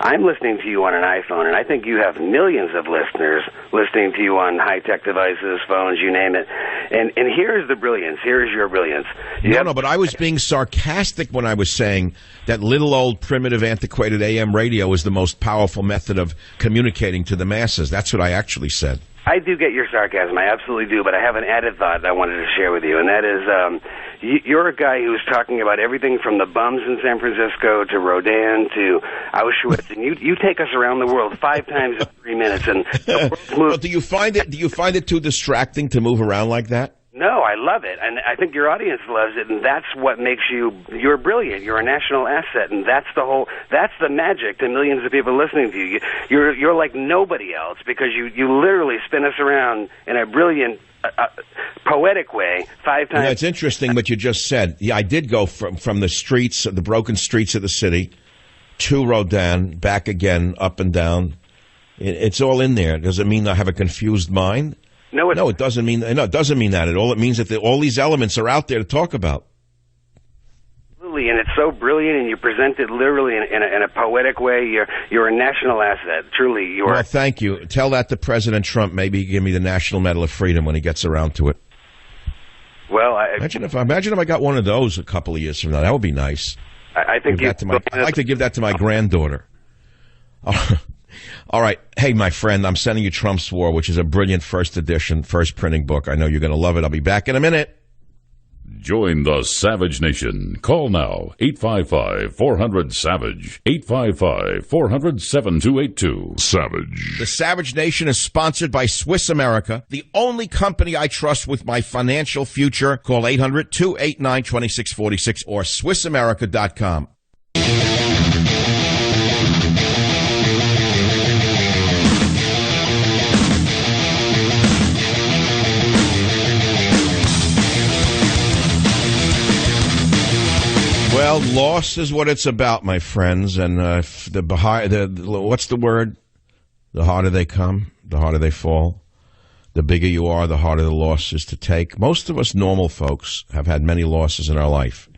I'm listening to you on an iPhone, and I think you have millions of listeners listening to you on high-tech devices, phones, you name it. And here's the brilliance. Here's your brilliance. No, but I was being sarcastic when I was saying that little old primitive antiquated AM radio is the most powerful method of communicating to the masses. That's what I actually said. I do get your sarcasm, I absolutely do, but I have an added thought that I wanted to share with you, and that is you're a guy who's talking about everything from the bums in San Francisco to Rodin to Auschwitz, and you take us around the world 5 times in 3 minutes. And well, do you find it too distracting to move around like that? No, I love it, and I think your audience loves it, and that's what makes you're brilliant. You're a national asset, and that's the magic to millions of people listening to you. You're like nobody else because you literally spin us around in a brilliant, poetic way 5 times. Yeah, it's interesting what you just said. Yeah, I did go from the streets, the broken streets of the city, to Rodin, back again, up and down. It's all in there. Does it mean I have a confused mind? No, it doesn't mean. No, it doesn't mean that at all. It means that all these elements are out there to talk about. Absolutely, and it's so brilliant, and you present it literally in a poetic way. You're a national asset, truly. You are. Well, thank you. Tell that to President Trump. Maybe he give me the National Medal of Freedom when he gets around to it. Well, imagine if I got one of those a couple of years from now. That would be nice. I think I'd like to give that to my granddaughter. All right. Hey, my friend, I'm sending you Trump's War, which is a brilliant first edition, first printing book. I know you're going to love it. I'll be back in a minute. Join the Savage Nation. Call now, 855-400-SAVAGE, 855-400-7282. Savage. The Savage Nation is sponsored by Swiss America, the only company I trust with my financial future. Call 800-289-2646 or SwissAmerica.com. Well, loss is what it's about, my friends. And what's the word? The harder they come, the harder they fall. The bigger you are, the harder the loss is to take. Most of us normal folks have had many losses in our life.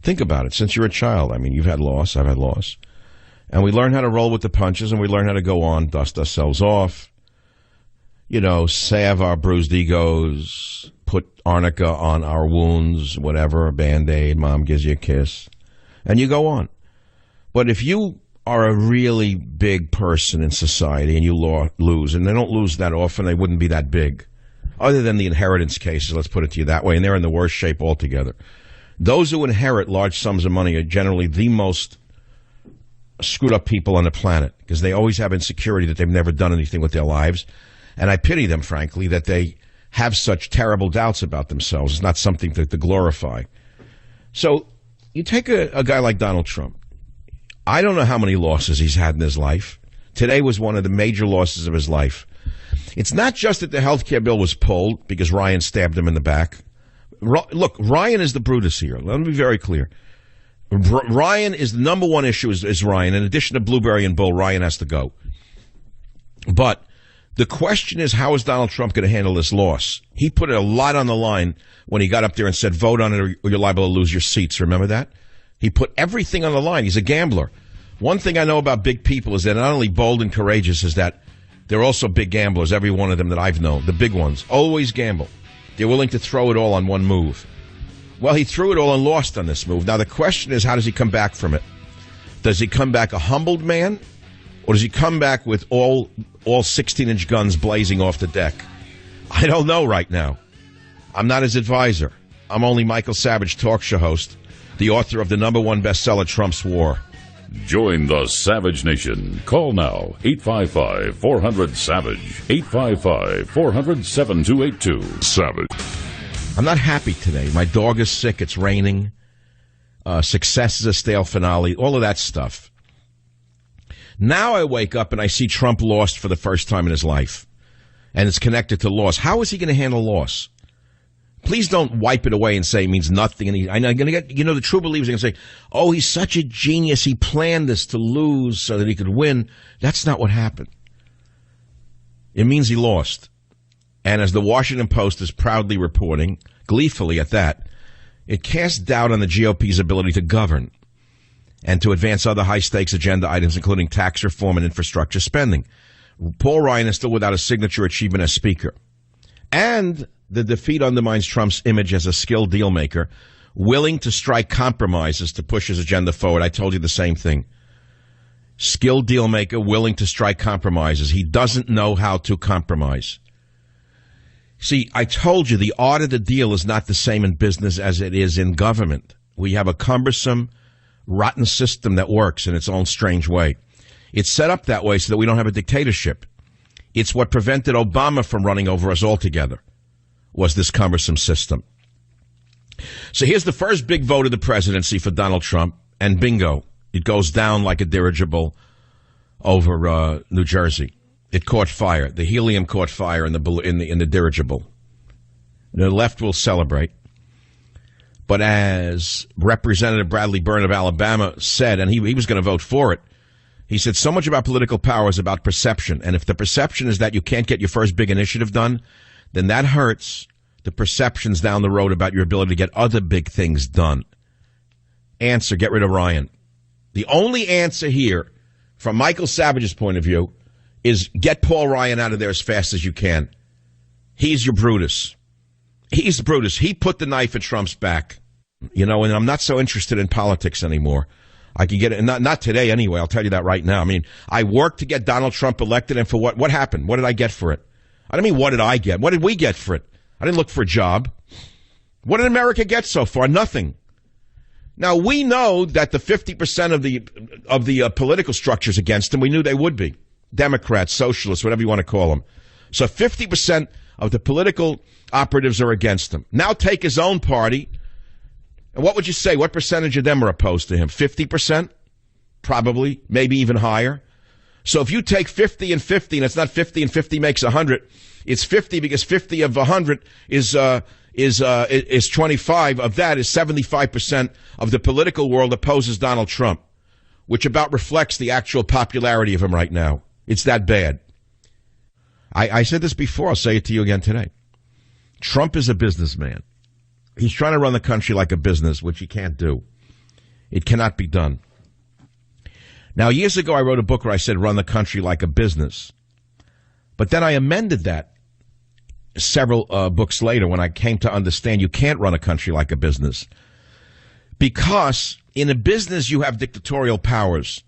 Think about it. Since you're a child, I mean, you've had loss, I've had loss. And we learn how to roll with the punches, and we learn how to go on, dust ourselves off, salve our bruised egos, put arnica on our wounds, whatever, a Band-Aid, mom gives you a kiss, and you go on. But if you are a really big person in society and you lose, and they don't lose that often, they wouldn't be that big, other than the inheritance cases, let's put it to you that way, and they're in the worst shape altogether. Those who inherit large sums of money are generally the most screwed up people on the planet, because they always have insecurity that they've never done anything with their lives, and I pity them, frankly, that they have such terrible doubts about themselves. It's not something to glorify. So you take a guy like Donald Trump. I don't know how many losses he's had in his life. Today was one of the major losses of his life. It's not just that the health care bill was pulled because Ryan stabbed him in the back. Look, Ryan is the Brutus here. Let me be very clear. Ryan is the number one issue is Ryan. In addition to Blueberry and Bull, Ryan has to go. But the question is, how is Donald Trump going to handle this loss? He put a lot on the line when he got up there and said, vote on it or you're liable to lose your seats. Remember that? He put everything on the line. He's a gambler. One thing I know about big people is they're not only bold and courageous, is that they're also big gamblers, every one of them that I've known. The big ones always gamble. They're willing to throw it all on one move. Well, he threw it all and lost on this move. Now, the question is, how does he come back from it? Does he come back a humbled man? Or does he come back with all 16-inch guns blazing off the deck? I don't know right now. I'm not his advisor. I'm only Michael Savage, talk show host, the author of the #1 bestseller, Trump's War. Join the Savage Nation. Call now, 855-400-SAVAGE, 855-400-7282. Savage. I'm not happy today. My dog is sick. It's raining. Success is a stale finale. All of that stuff. Now I wake up and I see Trump lost for the first time in his life. And it's connected to loss. How is he going to handle loss? Please don't wipe it away and say it means nothing. And I'm going to get, the true believers are going to say, oh, he's such a genius. He planned this to lose so that he could win. That's not what happened. It means he lost. And as the Washington Post is proudly reporting, gleefully at that, it casts doubt on the GOP's ability to govern and to advance other high-stakes agenda items, including tax reform and infrastructure spending. Paul Ryan is still without a signature achievement as Speaker. And the defeat undermines Trump's image as a skilled deal-maker, willing to strike compromises to push his agenda forward. I told you the same thing. Skilled deal-maker, willing to strike compromises. He doesn't know how to compromise. See, I told you the art of the deal is not the same in business as it is in government. We have a cumbersome, rotten system that works in its own strange way. It's set up that way so that we don't have a dictatorship. It's what prevented Obama from running over us altogether, was this cumbersome system. So here's the first big vote of the presidency for Donald Trump, and bingo, it goes down like a dirigible over New Jersey. It caught fire. The helium caught fire in the dirigible. The left will celebrate. But as Representative Bradley Byrne of Alabama said, and he was going to vote for it, he said, so much about political power is about perception. And if the perception is that you can't get your first big initiative done, then that hurts the perceptions down the road about your ability to get other big things done. Answer, get rid of Ryan. The only answer here, from Michael Savage's point of view, is get Paul Ryan out of there as fast as you can. He's your Brutus. He's Brutus. He put the knife in Trump's back. And I'm not so interested in politics anymore. I can get it, and not today anyway, I'll tell you that right now. I mean, I worked to get Donald Trump elected, and for what? What happened? What did I get for it? I don't mean what did I get. What did we get for it? I didn't look for a job. What did America get so far? Nothing. Now, we know that the 50% of the political structures against him, we knew they would be. Democrats, socialists, whatever you want to call them. So 50% of the political operatives are against him. Now take his own party. And what would you say? What percentage of them are opposed to him? 50%? Probably. Maybe even higher. So if you take 50 and 50, and it's not 50 and 50 makes 100, it's 50 because 50 of 100 is 25. Of that is 75% of the political world opposes Donald Trump, which about reflects the actual popularity of him right now. It's that bad. I said this before. I'll say it to you again today. Trump is a businessman. He's trying to run the country like a business, which he can't do. It cannot be done. Now, years ago, I wrote a book where I said run the country like a business. But then I amended that several books later when I came to understand you can't run a country like a business. Because in a business, you have dictatorial powers.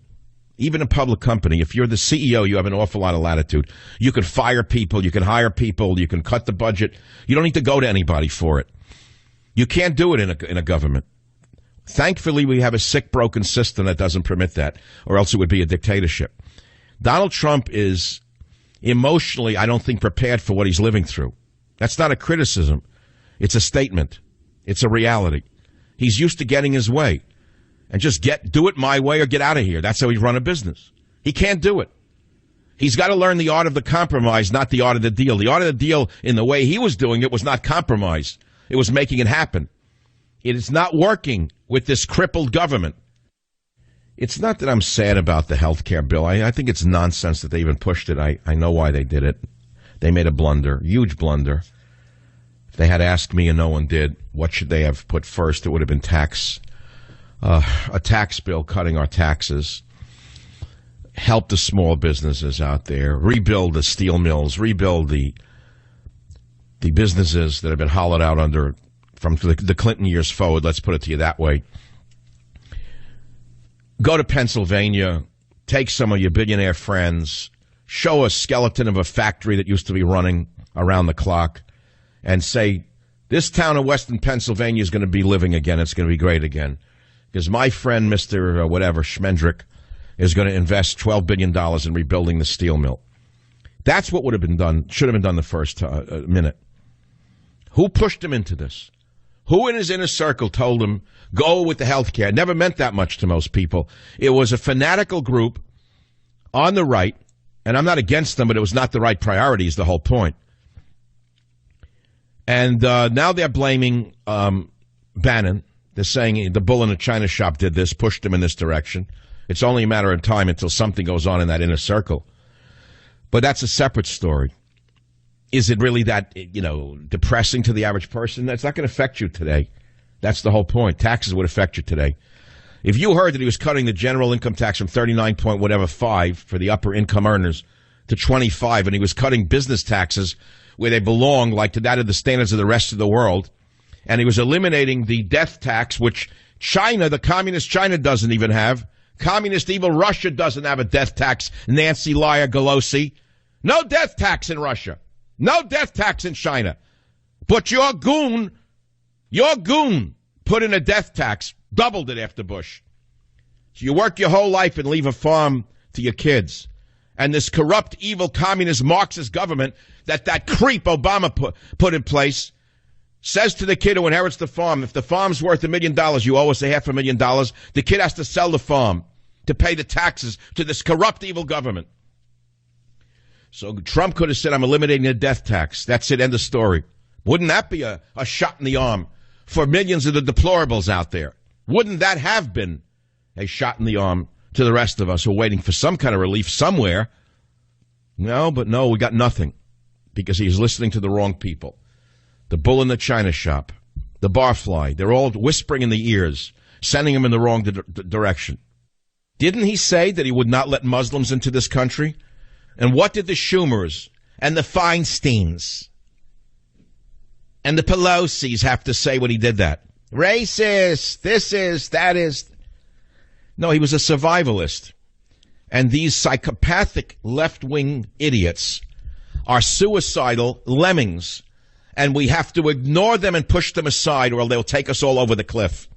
Even a public company, if you're the CEO, you have an awful lot of latitude. You can fire people, you can hire people, you can cut the budget. You don't need to go to anybody for it. You can't do it in a government. Thankfully, we have a sick, broken system that doesn't permit that, or else it would be a dictatorship. Donald Trump is emotionally, I don't think, prepared for what he's living through. That's not a criticism. It's a statement. It's a reality. He's used to getting his way. And just do it my way or get out of here. That's how he's run a business. He can't do it. He's got to learn the art of the compromise, not the art of the deal. The art of the deal, in the way he was doing it, was not compromise. It was making it happen. It is not working with this crippled government. It's not that I'm sad about the health care bill. I think it's nonsense that they even pushed it. I know why they did it. They made a blunder, huge blunder. If they had asked me and no one did, what should they have put first? It would have been a tax bill cutting our taxes, help the small businesses out there, rebuild the steel mills, rebuild the businesses that have been hollowed out from the Clinton years forward. Let's put it to you that way. Go to Pennsylvania, take some of your billionaire friends, show a skeleton of a factory that used to be running around the clock, and say, this town of Western Pennsylvania is going to be living again. It's going to be great again. Because my friend, Mr. Schmendrick, is going to invest $12 billion in rebuilding the steel mill. That's what would have been done, should have been done the first minute. Who pushed him into this? Who in his inner circle told him, go with the health care? It never meant that much to most people. It was a fanatical group on the right, and I'm not against them, but it was not the right priority is the whole point. And now they're blaming Bannon. They're saying the bull in the china shop did this, pushed him in this direction. It's only a matter of time until something goes on in that inner circle. But that's a separate story. Is it really that, depressing to the average person? That's not going to affect you today. That's the whole point. Taxes would affect you today. If you heard that he was cutting the general income tax from 39.5 for the upper income earners to 25, and he was cutting business taxes where they belong, like to that of the standards of the rest of the world, and he was eliminating the death tax, which China, the communist China, doesn't even have. Communist evil Russia doesn't have a death tax. Nancy Liar Pelosi. No death tax in Russia. No death tax in China. But your goon put in a death tax, doubled it after Bush. So you work your whole life and leave a farm to your kids. And this corrupt, evil, communist, Marxist government that creep Obama put in place says to the kid who inherits the farm, if the farm's worth $1 million, you owe us $500,000. The kid has to sell the farm to pay the taxes to this corrupt, evil government. So Trump could have said, I'm eliminating the death tax. That's it, end of story. Wouldn't that be a shot in the arm for millions of the deplorables out there? Wouldn't that have been a shot in the arm to the rest of us who are waiting for some kind of relief somewhere? No, we got nothing because he's listening to the wrong people. The bull in the china shop, the barfly, they're all whispering in the ears, sending him in the wrong direction. Didn't he say that he would not let Muslims into this country? And what did the Schumers and the Feinsteins and the Pelosi's have to say when he did that? Racist, this is, that is. No, he was a survivalist. And these psychopathic left-wing idiots are suicidal lemmings, and we have to ignore them and push them aside or they'll take us all over the cliff.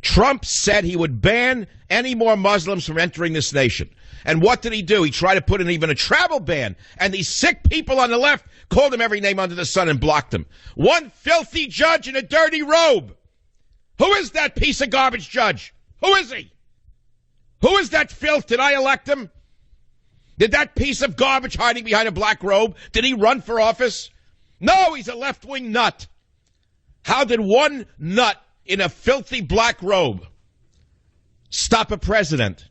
Trump said he would ban any more Muslims from entering this nation. And what did he do? He tried to put in even a travel ban. And these sick people on the left called him every name under the sun and blocked him. One filthy judge in a dirty robe. Who is that piece of garbage judge? Who is he? Who is that filth? Did I elect him? Did that piece of garbage hiding behind a black robe, did he run for office? No, he's a left-wing nut. How did one nut in a filthy black robe stop a president?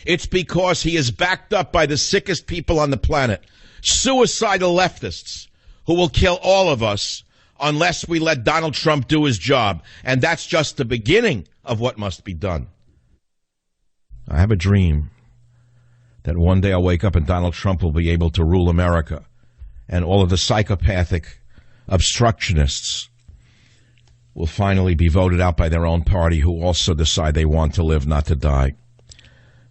It's because he is backed up by the sickest people on the planet, suicidal leftists who will kill all of us unless we let Donald Trump do his job. And that's just the beginning of what must be done. I have a dream that one day I'll wake up and Donald Trump will be able to rule America, and all of the psychopathic obstructionists will finally be voted out by their own party, who also decide they want to live, not to die.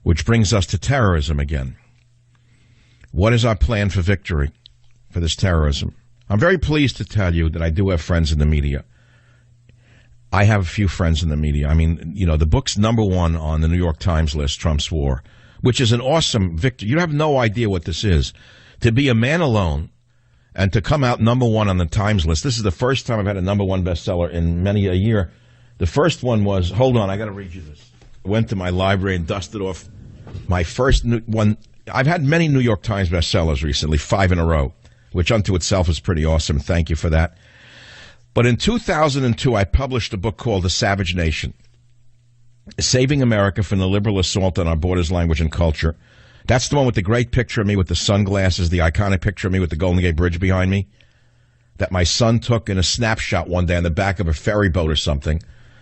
Which brings us to terrorism again. What is our plan for victory for this terrorism? I'm very pleased to tell you that I do have friends in the media. I have a few friends in the media. I mean, you know, the book's #1 on the New York Times list, Trump's War, which is an awesome victory. You have no idea what this is. To be a man alone and to come out #1 on the Times list. This is the first time I've had a #1 bestseller in many a year. The first one was, hold on, I got to read you this. I went to my library and dusted off my first one. I've had many New York Times bestsellers recently, 5 in a row, which unto itself is pretty awesome. Thank you for that. But in 2002, I published a book called The Savage Nation, Saving America from the Liberal Assault on Our Borders, Language, and Culture. That's the one with the great picture of me with the sunglasses, the iconic picture of me with the Golden Gate Bridge behind me, that my son took in a snapshot one day on the back of a ferry boat or something.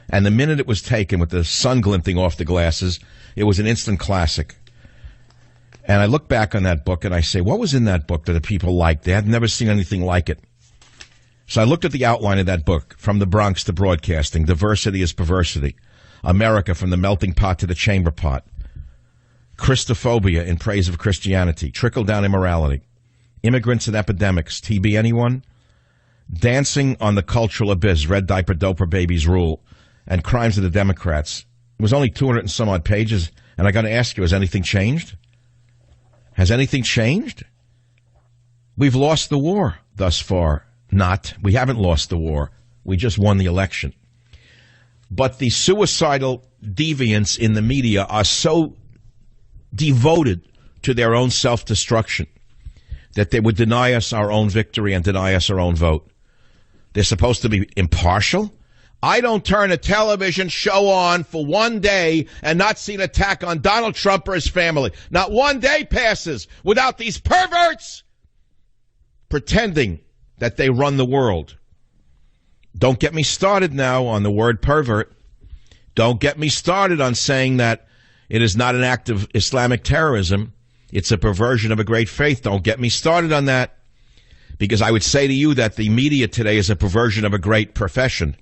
And the minute it was taken with the sun glinting off the glasses, it was an instant classic. And I look back on that book and I say, what was in that book that the people liked? They had never seen anything like it. So I looked at the outline of that book, From the Bronx to Broadcasting, Diversity is Perversity, America from the Melting Pot to the Chamber Pot, Christophobia in Praise of Christianity, Trickle-Down Immorality, Immigrants and Epidemics, TB Anyone, Dancing on the Cultural Abyss, Red Diaper Doper Babies Rule, and Crimes of the Democrats. It was only 200 and some odd pages, and I got to ask you, has anything changed? Has anything changed? We've lost the war thus far. Not. We haven't lost the war. We just won the election. But the suicidal deviants in the media are so devoted to their own self-destruction that they would deny us our own victory and deny us our own vote. They're supposed to be impartial. I don't turn a television show on for one day and not see an attack on Donald Trump or his family. Not one day passes without these perverts pretending that they run the world. Don't get me started now on the word pervert. Don't get me started on saying that it is not an act of Islamic terrorism. It's a perversion of a great faith. Don't get me started on that. Because I would say to you that the media today is a perversion of a great profession.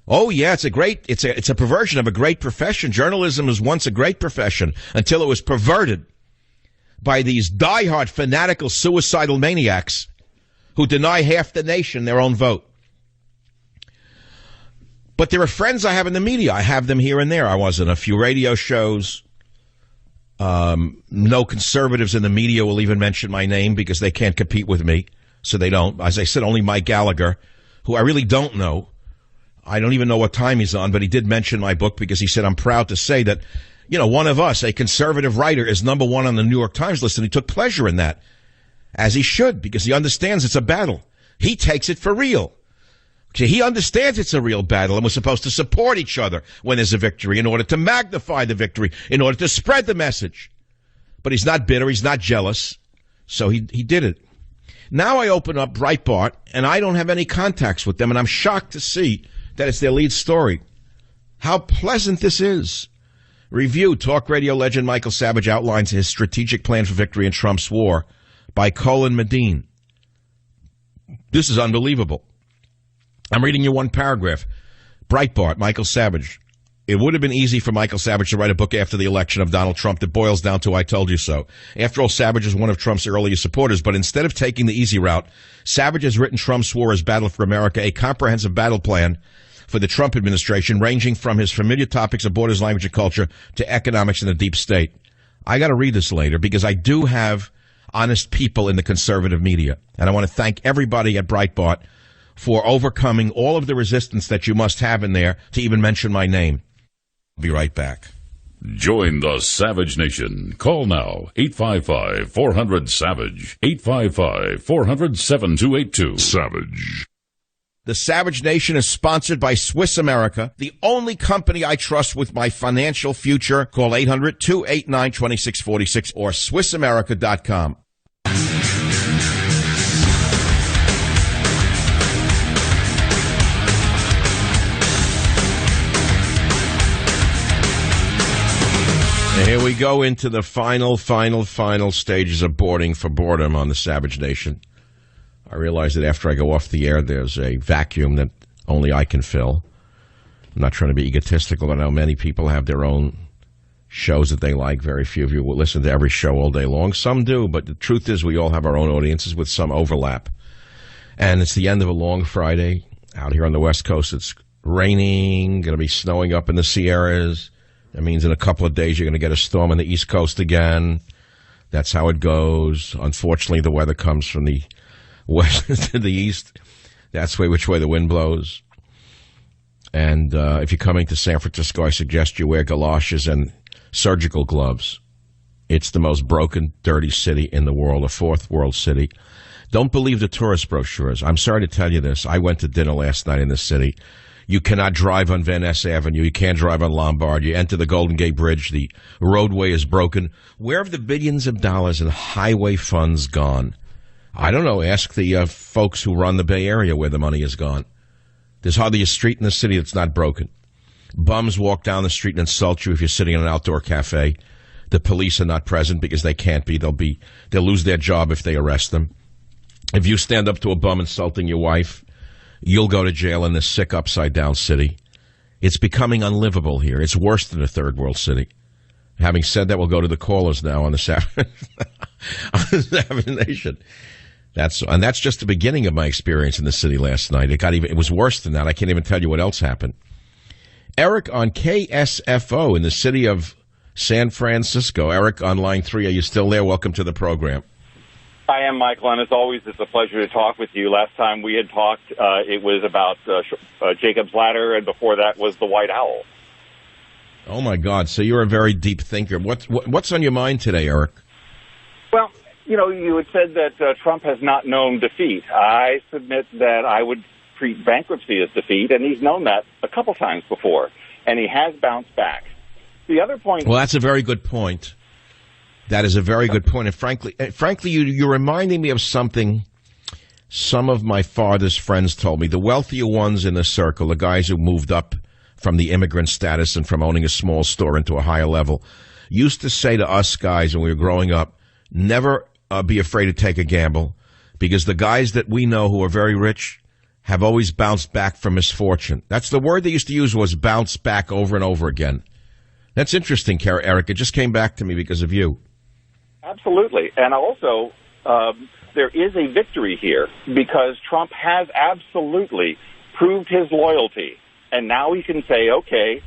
Oh, yeah, it's a perversion of a great profession. Journalism was once a great profession until it was perverted by these diehard, fanatical, suicidal maniacs who deny half the nation their own vote. But there are friends I have in the media. I have them here and there. I was in a few radio shows. No conservatives in the media will even mention my name because they can't compete with me, so they don't. As I said, only Mike Gallagher, who I really don't know. I don't even know what time he's on, but he did mention my book because he said, I'm proud to say that, you know, one of us, a conservative writer, is #1 on the New York Times list, and he took pleasure in that, as he should, because he understands it's a battle. He takes it for real. He understands it's a real battle, and we're supposed to support each other when there's a victory in order to magnify the victory, in order to spread the message. But he's not bitter, he's not jealous, so he did it. Now I open up Breitbart, and I don't have any contacts with them, and I'm shocked to see that it's their lead story. How pleasant this is. Review, talk radio legend Michael Savage outlines his strategic plan for victory in Trump's war by Colin Medine. This is unbelievable. I'm reading you one paragraph. Breitbart, Michael Savage. It would have been easy for Michael Savage to write a book after the election of Donald Trump that boils down to "I told you so." After all, Savage is one of Trump's earliest supporters, but instead of taking the easy route, Savage has written Trump's war as Battle for America, a comprehensive battle plan for the Trump administration, ranging from his familiar topics of borders, language, and culture to economics and the deep state. I got to read this later because I do have honest people in the conservative media, and I want to thank everybody at Breitbart for overcoming all of the resistance that you must have in there to even mention my name. I'll be right back. Join the Savage Nation. Call now, 855-400-SAVAGE, 855-400-7282. Savage. The Savage Nation is sponsored by Swiss America, the only company I trust with my financial future. Call 800-289-2646 or SwissAmerica.com. And here we go into the final stages of boarding for boredom on the Savage Nation. I realize that after I go off the air, there's a vacuum that only I can fill. I'm not trying to be egotistical, but I know many people have their own shows that they like. Very few of you will listen to every show all day long. Some do, but the truth is we all have our own audiences with some overlap. And it's the end of a long Friday. Out here on the West Coast, it's raining, going to be snowing up in the Sierras. That means in a couple of days you're going to get a storm on the East Coast again. That's how it goes. Unfortunately, the weather comes from the west to the east. That's which way the wind blows. And if you're coming to San Francisco, I suggest you wear galoshes and surgical gloves. It's the most broken, dirty city in the world, a fourth world city. Don't believe the tourist brochures. I'm sorry to tell you this. I went to dinner last night in this city. You cannot drive on Van Ness Avenue. You can't drive on Lombard. You enter the Golden Gate Bridge. The roadway is broken. Where have the billions of dollars in highway funds gone? I don't know. Ask the folks who run the Bay Area where the money has gone. There's hardly a street in the city that's not broken. Bums walk down the street and insult you if you're sitting in an outdoor cafe. The police are not present because they can't be. They'll lose their job if they arrest them. If you stand up to a bum insulting your wife, you'll go to jail in this sick, upside-down city. It's becoming unlivable here. It's worse than a third-world city. Having said that, we'll go to the callers now on the Savage Nation. That's just the beginning of my experience in the city last night. It was worse than that. I can't even tell you what else happened. Eric on KSFO in the city of San Francisco. Eric on line 3. Are you still there? Welcome to the program. I am, Michael, and as always, it's a pleasure to talk with you. Last time we had talked, it was about Jacob's Ladder, and before that was the White Owl. Oh, my God. So you're a very deep thinker. What's on your mind today, Eric? Well, you had said that Trump has not known defeat. I submit that I would treat bankruptcy as defeat, and he's known that a couple times before, and he has bounced back. The other point... Well, that's a very good point. That is a very good point. And frankly, you're reminding me of something some of my farthest friends told me. The wealthier ones in the circle, the guys who moved up from the immigrant status and from owning a small store into a higher level, used to say to us guys when we were growing up, never be afraid to take a gamble, because the guys that we know who are very rich have always bounced back from misfortune. That's the word they used to use, was bounce back, over and over again. That's interesting, Eric. It just came back to me because of you. Absolutely. And also, there is a victory here because Trump has absolutely proved his loyalty. And now he can say, okay,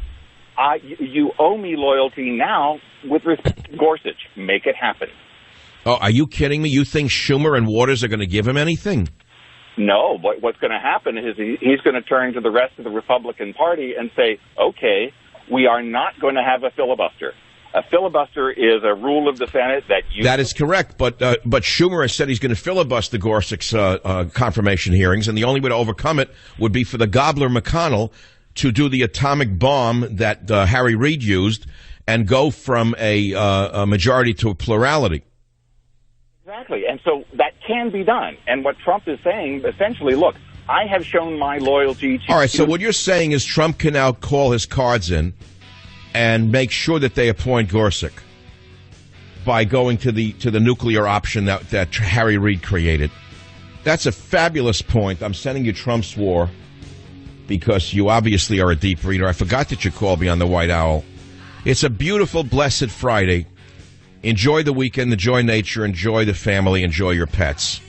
you owe me loyalty now with respect to Gorsuch. Make it happen. Oh, are you kidding me? You think Schumer and Waters are going to give him anything? No. What's going to happen is he's going to turn to the rest of the Republican Party and say, okay, we are not going to have a filibuster. A filibuster is a rule of the Senate that you... That is correct, but Schumer has said he's going to filibuster Gorsuch's confirmation hearings, and the only way to overcome it would be for the gobbler McConnell to do the atomic bomb that Harry Reid used and go from a majority to a plurality. Exactly, and so that can be done. And what Trump is saying, essentially, look, I have shown my loyalty to... All right, so what you're saying is Trump can now call his cards in and make sure that they appoint Gorsuch by going to the nuclear option that Harry Reid created. That's a fabulous point. I'm sending you Trump's war. because you obviously are a deep reader. I forgot that you called me on the White Owl. It's a beautiful, blessed Friday. Enjoy the weekend, enjoy nature, enjoy the family, enjoy your pets.